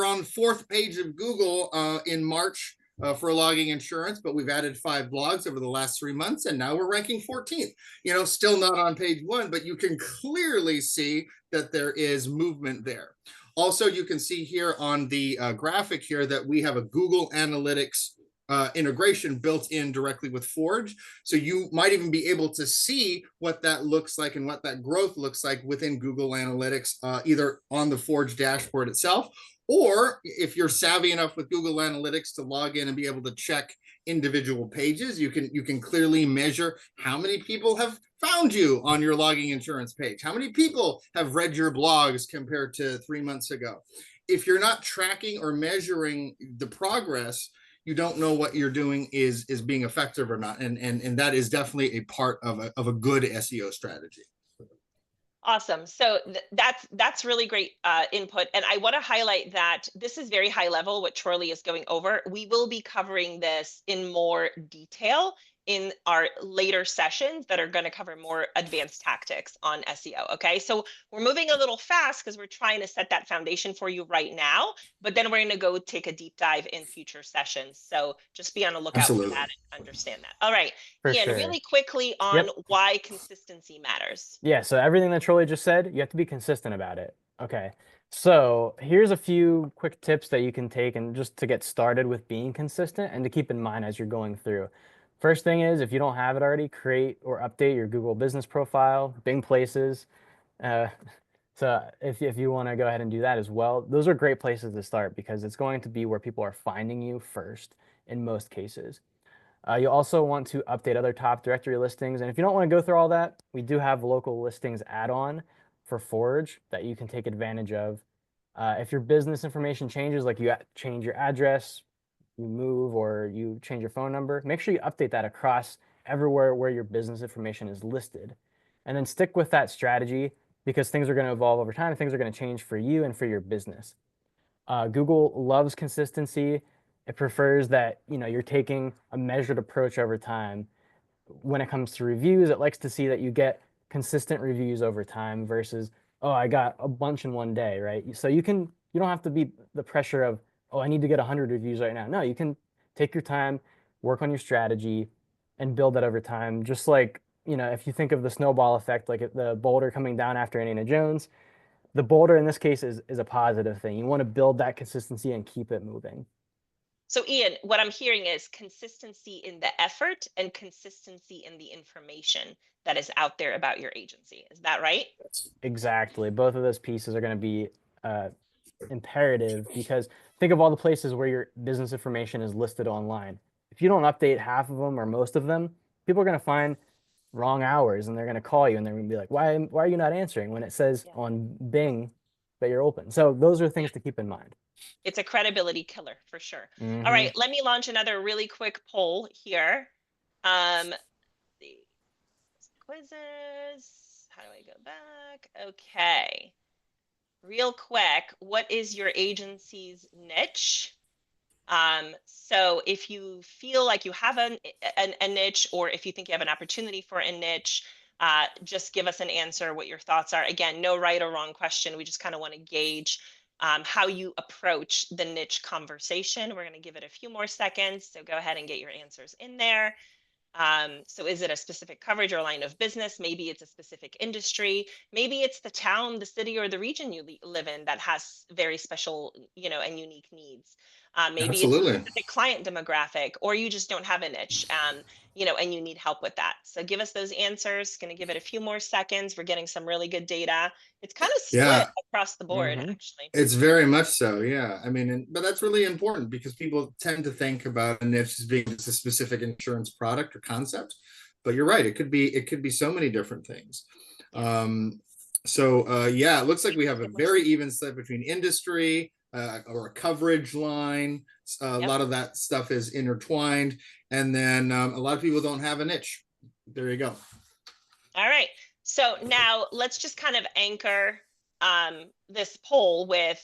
on 4th page of Google in March for logging insurance, but we've added 5 blogs over the last 3 months, and now we're ranking 14th. You know, still not on page 1, but you can clearly see that there is movement there. Also, you can see here on the graphic here that we have a Google Analytics integration built in directly with Forge. So you might even be able to see what that looks like and what that growth looks like within Google Analytics, either on the Forge dashboard itself, or if you're savvy enough with Google Analytics to log in and be able to check individual pages, you can clearly measure how many people have found you on your logging insurance page, how many people have read your blogs compared to 3 months ago. If you're not tracking or measuring the progress, you don't know what you're doing is being effective or not, and that is definitely a part of a good SEO strategy. Awesome. So that's really great input. And I want to highlight that this is very high level, what Charlie is going over. We will be covering this in more detail in our later sessions that are going to cover more advanced tactics on SEO. Okay, so we're moving a little fast because we're trying to set that foundation for you right now, but then we're going to go take a deep dive in future sessions. So just be on the lookout Absolutely. for that and understand that. All right, For Ian, sure. really quickly on why consistency matters. Yeah, so everything that Troy just said, you have to be consistent about it. Okay, so here's a few quick tips that you can take and just to get started with being consistent and to keep in mind as you're going through. First thing is, if you don't have it already, create or update your Google business profile, Bing Places. So if you want to go ahead and do that as well, those are great places to start because it's going to be where people are finding you first in most cases. You also want to update other top directory listings. And if you don't want to go through all that, we do have local listings add-on for Forge that you can take advantage of. If your business information changes, like you change your address, you move, or you change your phone number, make sure you update that across everywhere where your business information is listed. And then stick with that strategy because things are going to evolve over time. Things are going to change for you and for your business. Google loves consistency. It prefers that you're taking a measured approach over time. When it comes to reviews, it likes to see that you get consistent reviews over time versus, oh, I got a bunch in one day, right? So you don't have to be the pressure of, oh, I need to get 100 reviews right now. No, you can take your time, work on your strategy, and build that over time. Just like, if you think of the snowball effect, like the boulder coming down after Indiana Jones, the boulder in this case is a positive thing. You want to build that consistency and keep it moving. So Ian, what I'm hearing is consistency in the effort and consistency in the information that is out there about your agency. Is that right? Exactly. Both of those pieces are going to be imperative because think of all the places where your business information is listed online. If you don't update half of them or most of them, people are going to find wrong hours and they're going to call you and they're going to be like, why are you not answering when it says on Bing that you're open? So those are things to keep in mind. It's a credibility killer for sure. Mm-hmm. All right, let me launch another really quick poll here. The quizzes. How do I go back? Okay. Real quick, what is your agency's niche? So if you feel like you have a niche, or if you think you have an opportunity for a niche, just give us an answer, what your thoughts are. Again, no right or wrong question. We just kind of want to gauge how you approach the niche conversation. We're going to give it a few more seconds. So go ahead and get your answers in there. So is it a specific coverage or line of business? Maybe it's a specific industry. Maybe it's the town, the city, or the region you live in that has very special, and unique needs. Maybe Absolutely. it's a specific client demographic, or you just don't have a niche, and you need help with that. So give us those answers. Going to give it a few more seconds. We're getting some really good data. It's kind of split across the board, actually. It's very much so. Yeah. I mean, but that's really important because people tend to think about a niche as being just a specific insurance product or concept, but you're right. It could be so many different things. Yeah, it looks like we have a very even split between industry, or a coverage line. A lot of that stuff is intertwined. And then a lot of people don't have a niche. There you go. All right. So now let's just kind of anchor this poll with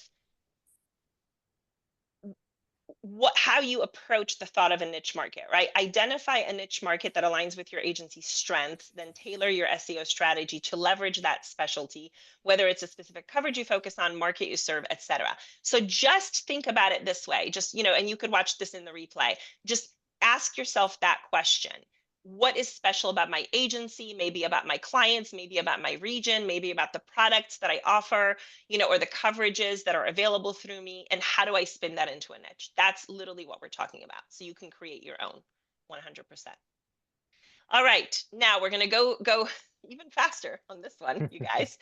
how you approach the thought of a niche market, right? Identify a niche market that aligns with your agency's strengths, then tailor your SEO strategy to leverage that specialty, whether it's a specific coverage you focus on, market you serve, etc. So just think about it this way, just, and you could watch this in the replay. Just ask yourself that question. What is special about my agency, maybe about my clients, maybe about my region, maybe about the products that I offer, or the coverages that are available through me, and how do I spin that into a niche? That's literally what we're talking about. So you can create your own 100%. All right, now we're going to go even faster on this one, you guys.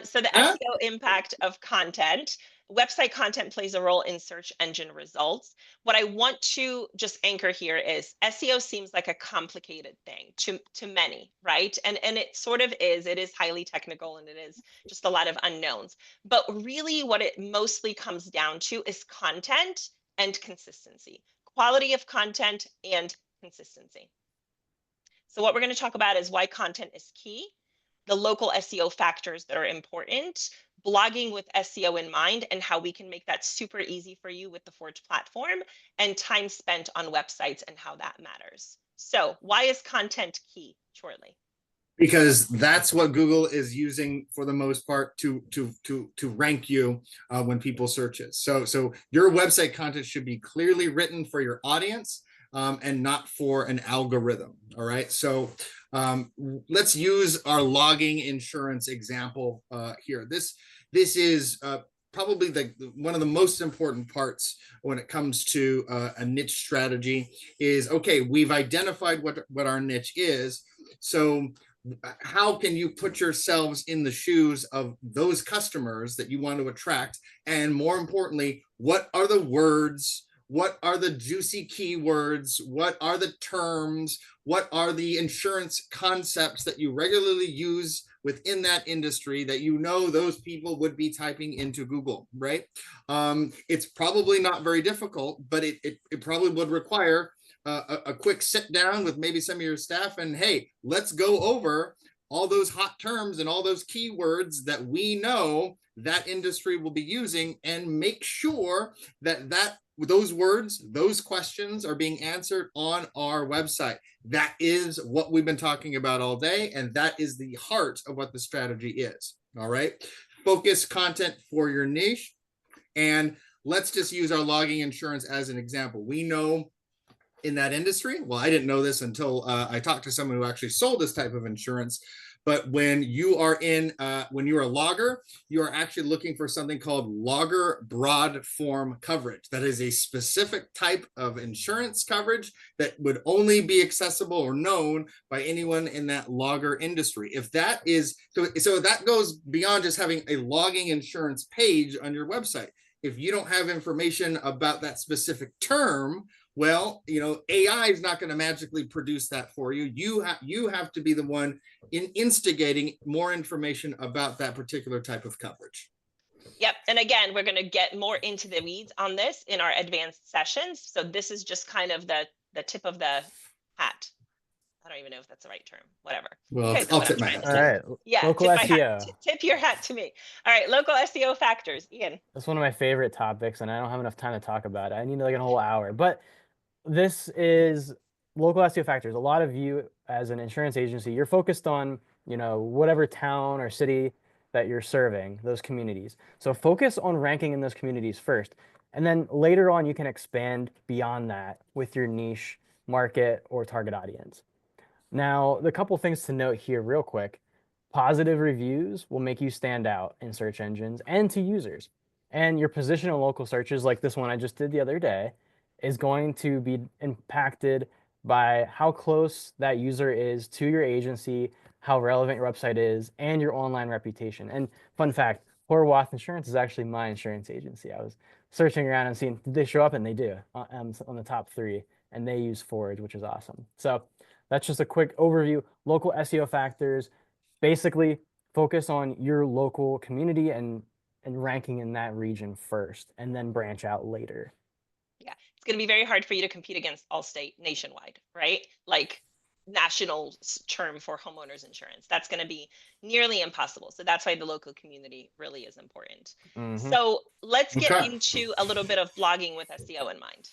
So the Huh? SEO impact of content. Website content plays a role in search engine results. What I want to just anchor here is SEO seems like a complicated thing to many, right? And it sort of is. It is highly technical and it is just a lot of unknowns. But really what it mostly comes down to is content and consistency. Quality of content and consistency. So what we're going to talk about is why content is key, the local SEO factors that are important, blogging with SEO in mind, and how we can make that super easy for you with the Forge platform, and time spent on websites and how that matters. So why is content key? Shortly. Because that's what Google is using for the most part to rank you when people search it. So your website content should be clearly written for your audience and not for an algorithm. All right. So let's use our logging insurance example here. This is probably one of the most important parts when it comes to a niche strategy is, okay, we've identified what our niche is. So how can you put yourselves in the shoes of those customers that you want to attract? And more importantly, what are the words? What are the juicy keywords? What are the terms? What are the insurance concepts that you regularly use within that industry that those people would be typing into Google, right? It's probably not very difficult, but it probably would require a quick sit down with maybe some of your staff and, hey, let's go over all those hot terms and all those keywords that we know that industry will be using, and make sure that those words, those questions are being answered on our website. That is what we've been talking about all day, and that is the heart of what the strategy is. All right, focus content for your niche. And let's just use our logging insurance as an example. We know in that industry, well, I didn't know this until I talked to someone who actually sold this type of insurance, but when you are when you're a logger, you are actually looking for something called logger broad form coverage. That is a specific type of insurance coverage that would only be accessible or known by anyone in that logger industry. If that is, so that goes beyond just having a logging insurance page on your website. If you don't have information about that specific term, well, AI is not going to magically produce that for you. You have to be the one instigating more information about that particular type of coverage. Yep. And again, we're going to get more into the weeds on this in our advanced sessions. So this is just kind of the tip of the hat. I don't even know if that's the right term. Whatever. Well, I'll tip my hat. All right. Yeah. Local SEO. Tip your hat to me. All right. Local SEO factors. Ian. That's one of my favorite topics, and I don't have enough time to talk about it. I need like a whole hour. But this is local SEO factors. A lot of you as an insurance agency, you're focused on, whatever town or city that you're serving, those communities. So focus on ranking in those communities first. And then later on, you can expand beyond that with your niche market or target audience. Now, the couple things to note here real quick. Positive reviews will make you stand out in search engines and to users. And your position in local searches like this one I just did the other day is going to be impacted by how close that user is to your agency, how relevant your website is, and your online reputation. And fun fact, Horwath Insurance is actually my insurance agency. I was searching around and seeing, did they show up? And they do on the top 3, and they use Forge, which is awesome. So that's just a quick overview. Local SEO factors, basically focus on your local community and ranking in that region first, and then branch out later. Yeah, it's going to be very hard for you to compete against Allstate nationwide, right? Like national term for homeowners insurance. That's going to be nearly impossible. So that's why the local community really is important. So let's get Okay. into a little bit of blogging with SEO in mind.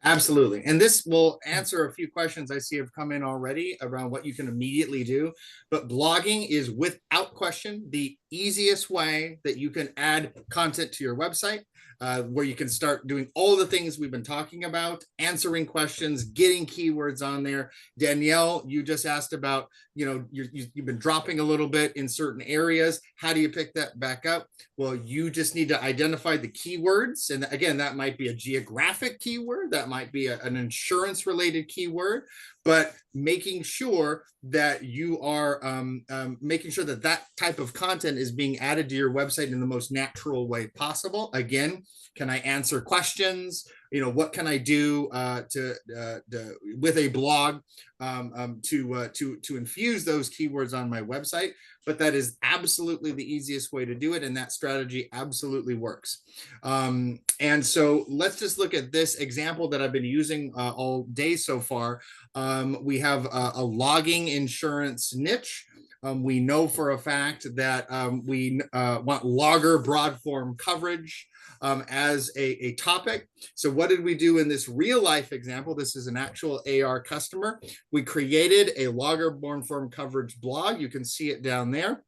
Absolutely. And this will answer a few questions I see have come in already around what you can immediately do. But blogging is without question the easiest way that you can add content to your website, where you can start doing all the things we've been talking about, answering questions, getting keywords on there. Danielle, you just asked about, you've been dropping a little bit in certain areas. How do you pick that back up? Well, you just need to identify the keywords. And again, that might be a geographic keyword, that might be an insurance related keyword, but making sure that you are making sure that that type of content is being added to your website in the most natural way possible. Again, can I answer questions? What can I do with a blog to infuse those keywords on my website? But that is absolutely the easiest way to do it, and that strategy absolutely works. And so let's just look at this example that I've been using all day so far. We have a logging insurance niche. We know for a fact that we want logger broad form coverage as a topic. So what did we do in this real life example? This is an actual AR customer. We created a logger broad form coverage blog. You can see it down there.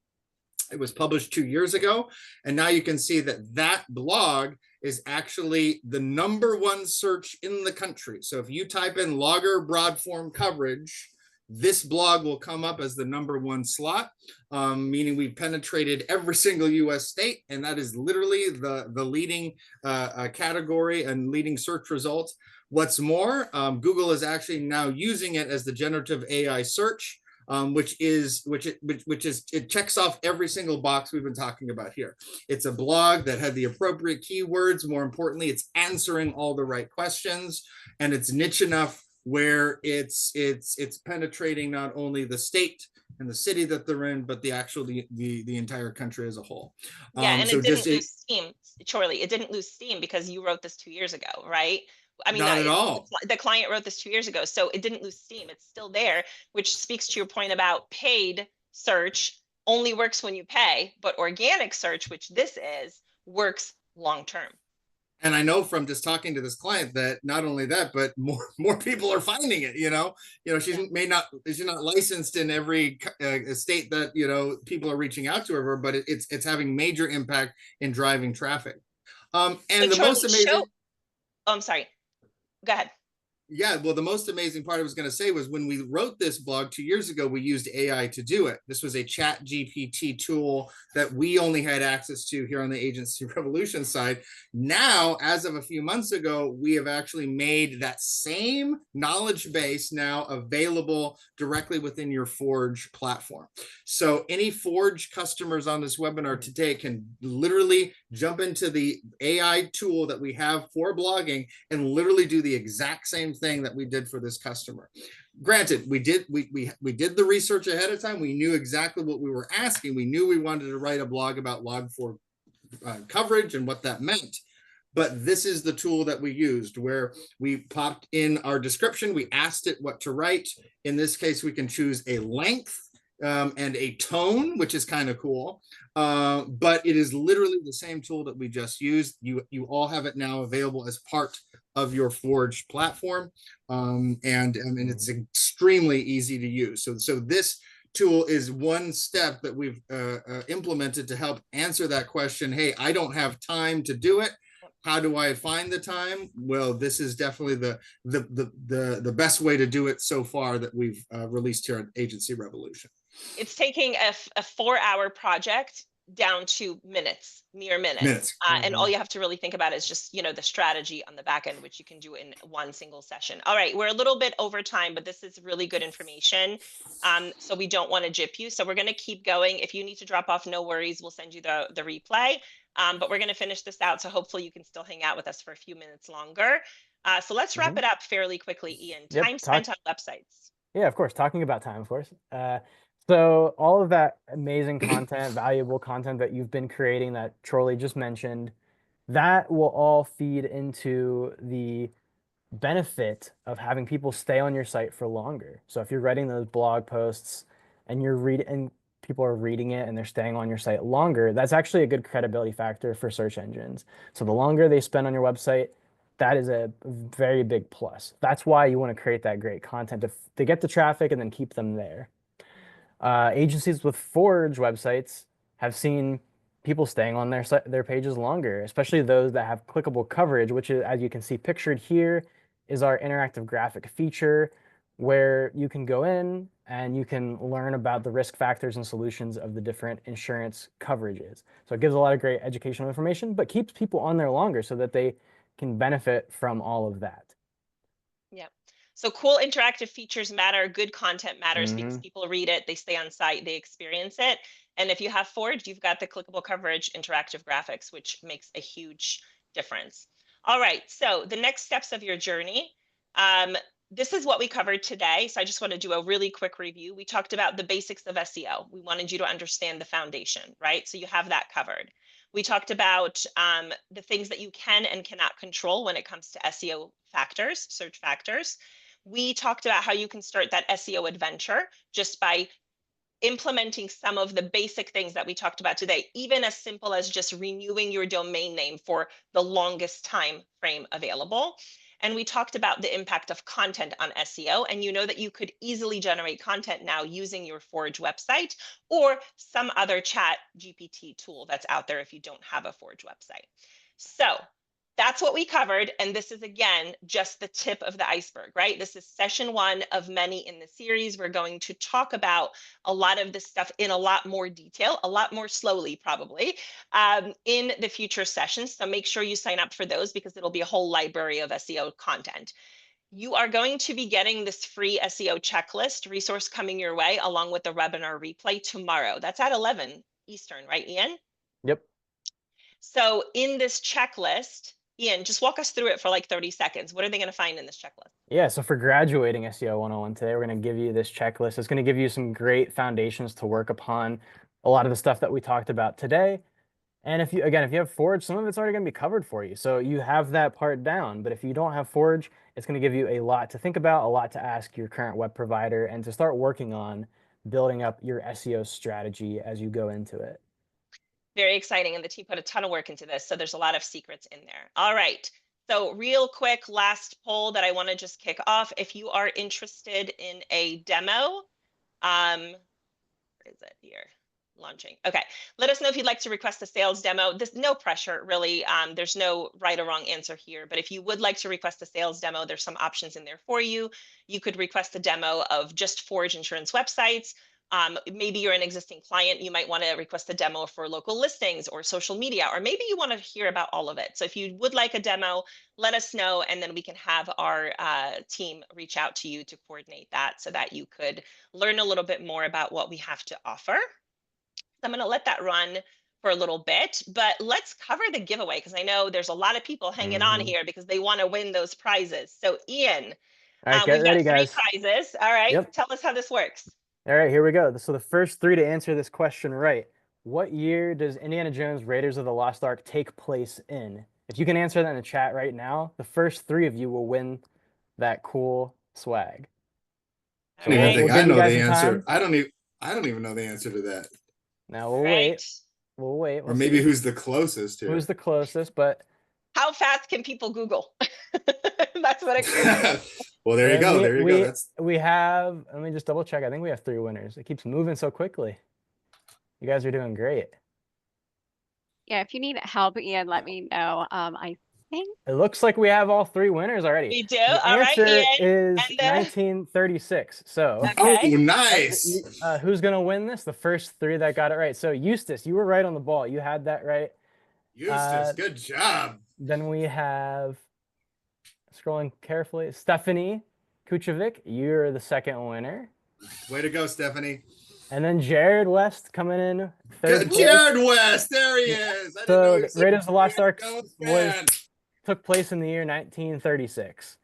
It was published 2 years ago. And now you can see that that blog is actually the #1 search in the country. So if you type in logger broad form coverage, this blog will come up as the #1 slot, meaning we've penetrated every single US state, and that is literally the leading category and leading search results. What's more, Google is actually now using it as the generative AI search, which it checks off every single box we've been talking about here. It's a blog that had the appropriate keywords. More importantly, it's answering all the right questions, and it's niche enough where it's penetrating not only the state and the city that they're in, but the entire country as a whole. Yeah, and it didn't lose steam, Charlie. It didn't lose steam because you wrote this 2 years ago, right? I mean, not at all. The client wrote this 2 years ago, so it didn't lose steam. It's still there, which speaks to your point about paid search only works when you pay, but organic search, which this is, works long term. And I know from just talking to this client that not only that, but more people are finding it. She's not licensed in every state that people are reaching out to her, but it's having major impact in driving traffic. And so the most amazing. I'm sorry. Go ahead. Yeah, well, the most amazing part I was going to say was when we wrote this blog 2 years ago, we used AI to do it. This was a chat GPT tool that we only had access to here on the Agency Revolution side. Now, as of a few months ago, we have actually made that same knowledge base now available directly within your Forge platform. So any Forge customers on this webinar today can literally jump into the AI tool that we have for blogging and literally do the exact same thing that we did for this customer. Granted, we did the research ahead of time. We knew exactly what we were asking. We knew we wanted to write a blog about log4 coverage and what that meant. But this is the tool that we used, where we popped in our description. We asked it what to write. In this case, we can choose a length and a tone, which is kind of cool. But it is literally the same tool that we just used. You all have it now available as part of your Forge platform, and it's extremely easy to use. So this tool is one step that we've implemented to help answer that question. Hey, I don't have time to do it. How do I find the time? Well, this is definitely the best way to do it so far that we've released here at Agency Revolution. It's taking a 4-hour project down to mere minutes. And all you have to really think about is just, the strategy on the back end, which you can do in one single session. All right, we're a little bit over time, but this is really good information. So we don't want to jip you. So we're going to keep going. If you need to drop off, no worries. We'll send you the replay. But we're going to finish this out. So hopefully you can still hang out with us for a few minutes longer. So let's wrap it up fairly quickly, Ian. Time spent on websites. Yeah, of course. Talking about time, of course. So all of that amazing content, valuable content that you've been creating that Charlie just mentioned, that will all feed into the benefit of having people stay on your site for longer. So if you're writing those blog posts and people are reading it and they're staying on your site longer, that's actually a good credibility factor for search engines. So the longer they spend on your website, that is a very big plus. That's why you want to create that great content to get the traffic and then keep them there. Agencies with Forge websites have seen people staying on their pages longer, especially those that have clickable coverage, which is, as you can see pictured here, is our interactive graphic feature where you can go in and you can learn about the risk factors and solutions of the different insurance coverages. So it gives a lot of great educational information, but keeps people on there longer so that they can benefit from all of that. Yeah. So cool interactive features matter. Good content matters because Mhm. people read it, they stay on site, they experience it. And if you have Forge, you've got the clickable coverage, interactive graphics, which makes a huge difference. All right. So the next steps of your journey. This is what we covered today. So I just want to do a really quick review. We talked about the basics of SEO. We wanted you to understand the foundation, right? So you have that covered. We talked about the things that you can and cannot control when it comes to SEO factors, search factors. We talked about how you can start that SEO adventure just by implementing some of the basic things that we talked about today, even as simple as just renewing your domain name for the longest time frame available. And we talked about the impact of content on SEO. And you know that you could easily generate content now using your Forge website or some other chat GPT tool that's out there if you don't have a Forge website. So that's what we covered. And this is, again, just the tip of the iceberg, right? This is session 1 of many in the series. We're going to talk about a lot of this stuff in a lot more detail, a lot more slowly, probably, in the future sessions. So make sure you sign up for those because it'll be a whole library of SEO content. You are going to be getting this free SEO checklist resource coming your way along with the webinar replay tomorrow. That's at 11 Eastern, right, Ian? Yep. So in this checklist, Ian, just walk us through it for like 30 seconds. What are they going to find in this checklist? Yeah, so for graduating SEO 101 today, we're going to give you this checklist. It's going to give you some great foundations to work upon a lot of the stuff that we talked about today. And if you have Forge, some of it's already going to be covered for you. So you have that part down. But if you don't have Forge, it's going to give you a lot to think about, a lot to ask your current web provider, and to start working on building up your SEO strategy as you go into it. Very exciting. And the team put a ton of work into this. So there's a lot of secrets in there. All right. So real quick, last poll that I want to just kick off. If you are interested in a demo, where is it here? Launching. Okay. Let us know if you'd like to request a sales demo. There's no pressure, really. There's no right or wrong answer here. But if you would like to request a sales demo, there's some options in there for you. You could request a demo of just Forge insurance websites. Maybe you're an existing client. You might want to request a demo for local listings or social media, or maybe you want to hear about all of it. So if you would like a demo, let us know, and then we can have our team reach out to you to coordinate that so that you could learn a little bit more about what we have to offer. I'm going to let that run for a little bit, but let's cover the giveaway because I know there's a lot of people hanging on here because they want to win those prizes. So Ian, All right, get we've got ready, 3 guys. prizes. All right, Yep. tell us how this works. All right, here we go. So the first 3 to answer this question right. What year does Indiana Jones Raiders of the Lost Ark take place in? If you can answer that in the chat right now, the first 3 of you will win that cool swag. I So don't even Right. think we'll I give you know guys the some answer. time. I don't even know the answer to that. Now we'll Right. wait. We'll wait. Or We'll maybe see who's the closest who's here. the closest, but How fast can people Google? That's what it comes down to. Well, there you go. There you go. That's we have, let me just double check. I think we have 3 winners. It keeps moving so quickly. You guys are doing great. Yeah, if you need help, Ian, let me know. I think It looks like we have all 3 winners already. We do. The All right, answer Ian. is And 1936. So oh okay. nice. who's going to win this? The first 3 that got it right. So Eustace, you were right on the ball. You had that right. Eustace, good job. Then we have, scrolling carefully, Stephanie Kuchevic. You're the second winner. Way to go, Stephanie. And then Jared West coming in third place. Jared West, there he is. I didn't know So he was Raiders of the Lost Ark fan. took place in the year 1936.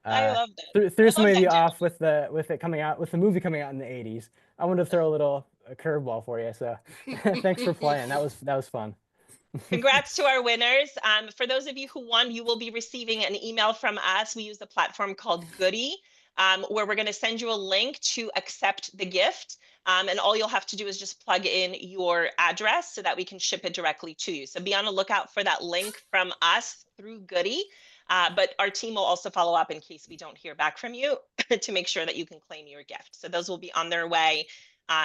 I love that. Threw I some love of that you joke. off with the movie coming out in the 80s. I wanted to throw a curveball for you, so thanks for playing. That was fun. Congrats to our winners. For those of you who won, you will be receiving an email from us. We use a platform called Goody, where we're going to send you a link to accept the gift. And all you'll have to do is just plug in your address so that we can ship it directly to you. So be on the lookout for that link from us through Goody. But our team will also follow up in case we don't hear back from you to make sure that you can claim your gift. So those will be on their way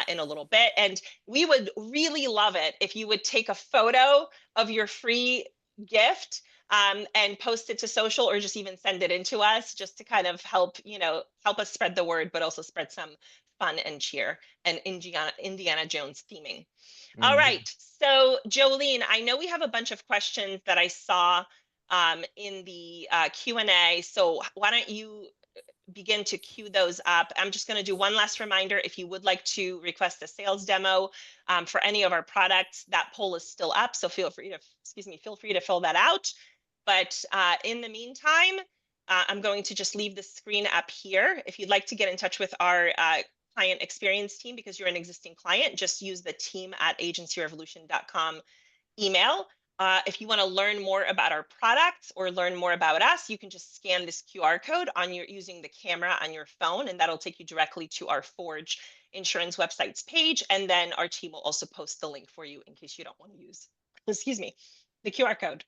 in a little bit. And we would really love it if you would take a photo of your free gift and post it to social, or just even send it in to us, just to kind of help, help us spread the word, but also spread some fun and cheer and Indiana Jones theming. All right. So Jolene, I know we have a bunch of questions that I saw in the Q&A. So why don't you begin to queue those up. I'm just going to do one last reminder. If you would like to request a sales demo for any of our products, that poll is still up. So feel free to fill that out. But in the meantime, I'm going to just leave the screen up here. If you'd like to get in touch with our client experience team, because you're an existing client, just use the team@agencyrevolution.com email. If you want to learn more about our products or learn more about us, you can just scan this QR code using the camera on your phone, and that'll take you directly to our Forge Insurance website's page. And then our team will also post the link for you in case you don't want to use, excuse me, the QR code.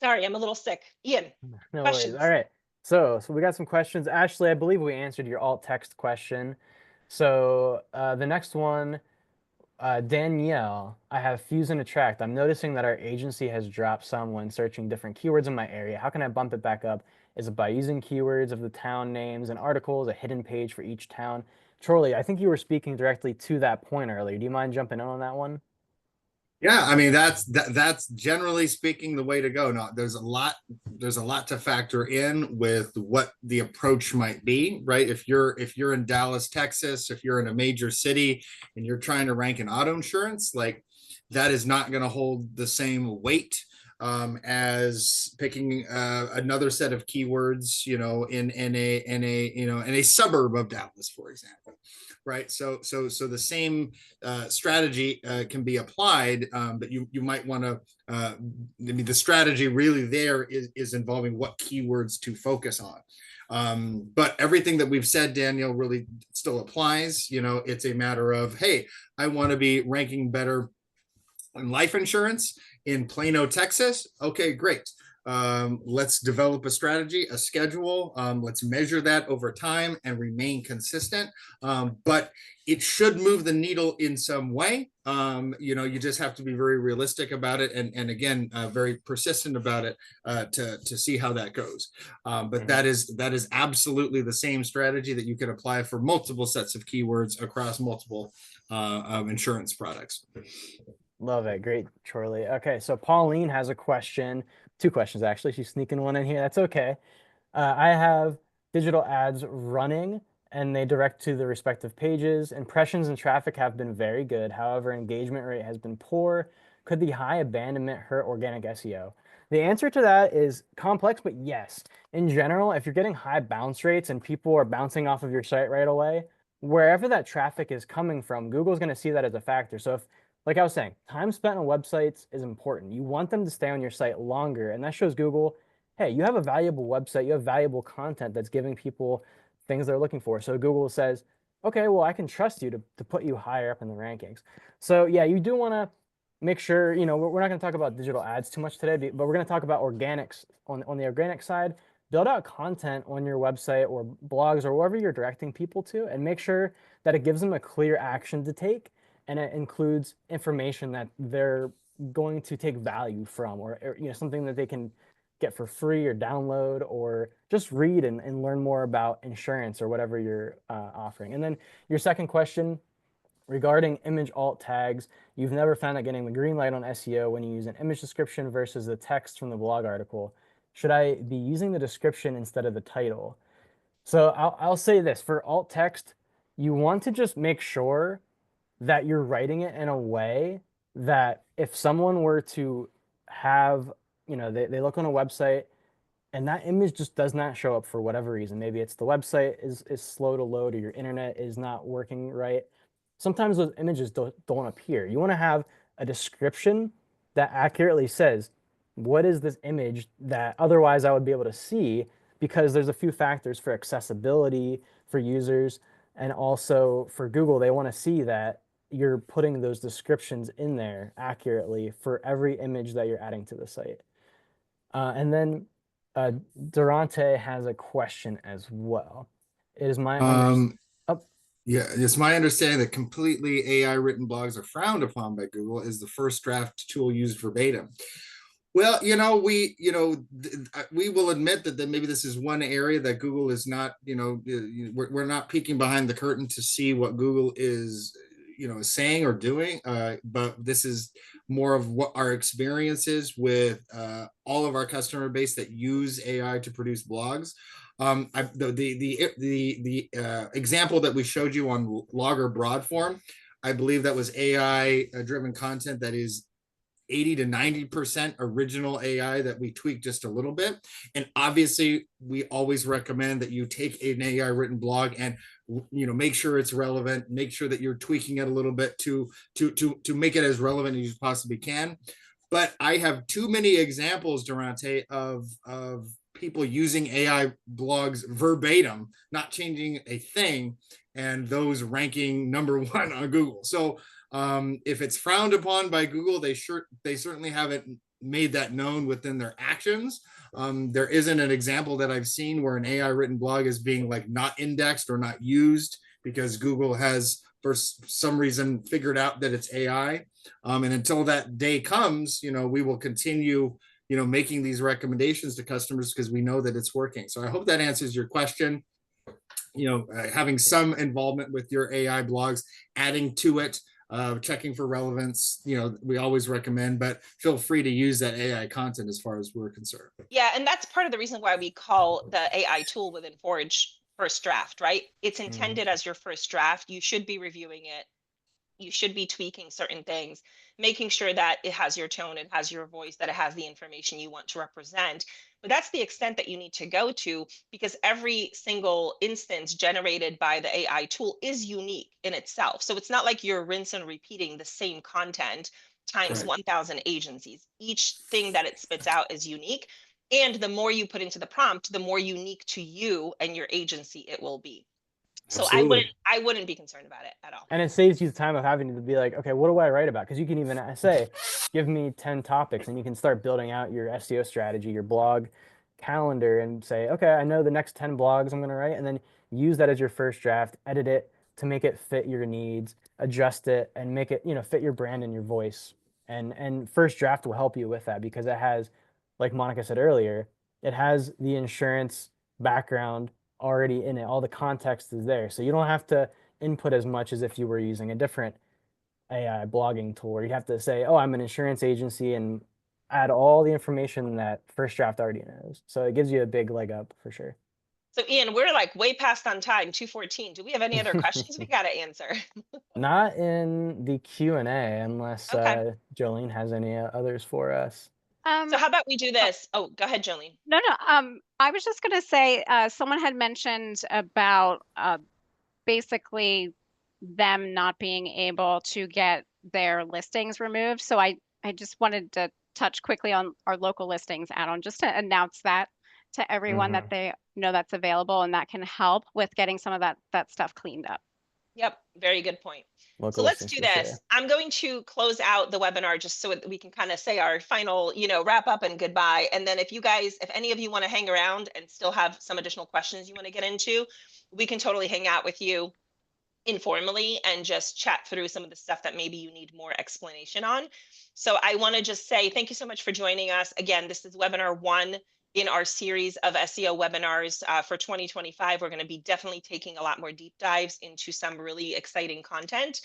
Sorry, I'm a little sick. Ian, No questions? worries. All right. So we got some questions. Ashley, I believe we answered your alt text question. So the next one, Danielle, I have Fuse and Attract. I'm noticing that our agency has dropped some when searching different keywords in my area. How can I bump it back up? Is it by using keywords of the town names and articles, a hidden page for each town? Charlie, I think you were speaking directly to that point earlier. Do you mind jumping in on that one? Yeah, I mean that's generally speaking the way to go. Now, there's a lot to factor in with what the approach might be, right? If you're in Dallas, Texas, if you're in a major city and you're trying to rank in auto insurance, like that is not going to hold the same weight as picking another set of keywords, in a suburb of Dallas, for example, right? So the same strategy can be applied, but you might want to. I mean, the strategy really there is involving what keywords to focus on. But everything that we've said, Daniel, really still applies. It's a matter of, hey, I want to be ranking better in life insurance in Plano, Texas. Okay, great. Let's develop a strategy, a schedule. Let's measure that over time and remain consistent. But it should move the needle in some way. You just have to be very realistic about it, and again, very persistent about it to see how that goes. But that is absolutely the same strategy that you could apply for multiple sets of keywords across multiple insurance products. Love it. Great, Charlie. Okay, so Pauline has a question. Two questions, actually. She's sneaking one in here. That's okay. I have digital ads running, and they direct to the respective pages. Impressions and traffic have been very good. However, engagement rate has been poor. Could the high abandonment hurt organic SEO? The answer to that is complex, but yes. In general, if you're getting high bounce rates and people are bouncing off of your site right away, wherever that traffic is coming from, Google's going to see that as a factor. So if, like I was saying, time spent on websites is important. You want them to stay on your site longer, and that shows Google, hey, you have a valuable website, you have valuable content that's giving people things they're looking for. So Google says, okay, well, I can trust you to put you higher up in the rankings. So yeah, you do want to make sure, we're not going to talk about digital ads too much today, but we're going to talk about organics on the organic side. Build out content on your website or blogs or wherever you're directing people to, and make sure that it gives them a clear action to take, and it includes information that they're going to take value from, or something that they can get for free or download, or just read and learn more about insurance or whatever you're offering. And then your second question regarding image alt tags, you've never found that getting the green light on SEO when you use an image description versus the text from the blog article. Should I be using the description instead of the title? So I'll say this, for alt text, you want to just make sure that you're writing it in a way that if someone were to have, they look on a website and that image just does not show up for whatever reason. Maybe it's the website is slow to load, or your internet is not working right. Sometimes those images don't appear. You want to have a description that accurately says, what is this image that otherwise I would be able to see? Because there's a few factors for accessibility for users, and also for Google, they want to see that you're putting those descriptions in there accurately for every image that you're adding to the site. And then Durante has a question as well. It is my understanding. Oh, Yeah, it's my understanding that completely AI written blogs are frowned upon by Google. Is the first draft tool used verbatim? Well, we will admit that maybe this is one area that Google is not, we're not peeking behind the curtain to see what Google is, saying or doing. But this is more of what our experience is with all of our customer base that use AI to produce blogs. The example that we showed you on Logger Broadform, I believe that was AI driven content that is 80 to 90% original AI that we tweak just a little bit. And obviously, we always recommend that you take an AI written blog and make sure it's relevant, make sure that you're tweaking it a little bit to make it as relevant as you possibly can. But I have too many examples, Durante, of people using AI blogs verbatim, not changing a thing, and those ranking number one on Google. So if it's frowned upon by Google, they certainly haven't made that known within their actions. There isn't an example that I've seen where an AI written blog is being like not indexed or not used because Google has for some reason figured out that it's AI. And until that day comes, we will continue, making these recommendations to customers because we know that it's working. So I hope that answers your question. Having some involvement with your AI blogs, adding to it, checking for relevance, we always recommend, but feel free to use that AI content as far as we're concerned. Yeah, and that's part of the reason why we call the AI tool within Forge first draft, right? It's intended as your first draft. You should be reviewing it. You should be tweaking certain things, making sure that it has your tone, it has your voice, that it has the information you want to represent. But that's the extent that you need to go to, because every single instance generated by the AI tool is unique in itself. So it's not like you're rinse and repeating the same content times Right. 1,000 agencies. Each thing that it spits out is unique. And the more you put into the prompt, the more unique to you and your agency it will be. So Absolutely. I wouldn't be concerned about it at all. and it saves you the time of having to be like, okay, what do I write about? Because you can even say, give me 10 topics, and you can start building out your SEO strategy, your blog calendar, and say, okay, I know the next 10 blogs I'm going to write, and then use that as your first draft, edit it to make it fit your needs, adjust it, and make it, fit your brand and your voice. And first draft will help you with that because it has, like Monica said earlier, it has the insurance background already in it. All the context is there. So you don't have to input as much as if you were using a different AI blogging tool where you have to say, oh, I'm an insurance agency, and add all the information that first draft already knows. So it gives you a big leg up for sure. So Ian, we're like way past on time, 2:14. Do we have any other questions we got to answer? Not in the Q&A unless Okay. Jolene has any others for us. So how about we do this? Oh, go ahead, Jolene. No, I was just going to say, someone had mentioned about basically them not being able to get their listings removed. So I just wanted to touch quickly on our local listings add-on, just to announce that to everyone that they know that's available, and that can help with getting some of that stuff cleaned up. Yep, very good point. So Local let's listings do for this. sure. I'm going to close out the webinar just so that we can kind of say our final, wrap up and goodbye. And then if any of you want to hang around and still have some additional questions you want to get into, we can totally hang out with you informally and just chat through some of the stuff that maybe you need more explanation on. So I want to just say thank you so much for joining us. Again, this is webinar 1 in our series of SEO webinars for 2025. We're going to be definitely taking a lot more deep dives into some really exciting content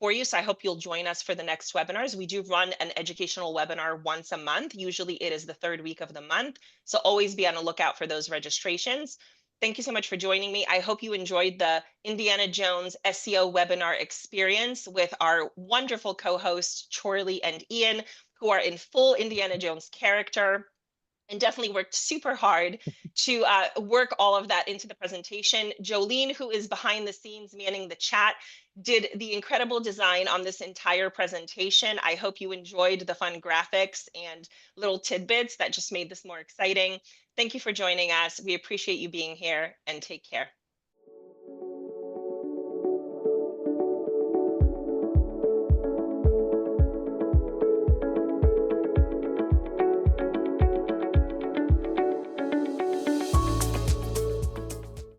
for you. So I hope you'll join us for the next webinars. We do run an educational webinar once a month. Usually it is the 3rd week of the month. So always be on the lookout for those registrations. Thank you so much for joining me. I hope you enjoyed the Indiana Jones SEO webinar experience with our wonderful co-hosts, Chorley and Ian, who are in full Indiana Jones character. and definitely worked super hard to work all of that into the presentation. Jolene, who is behind the scenes manning the chat, did the incredible design on this entire presentation. I hope you enjoyed the fun graphics and little tidbits that just made this more exciting. Thank you for joining us. We appreciate you being here, and take care.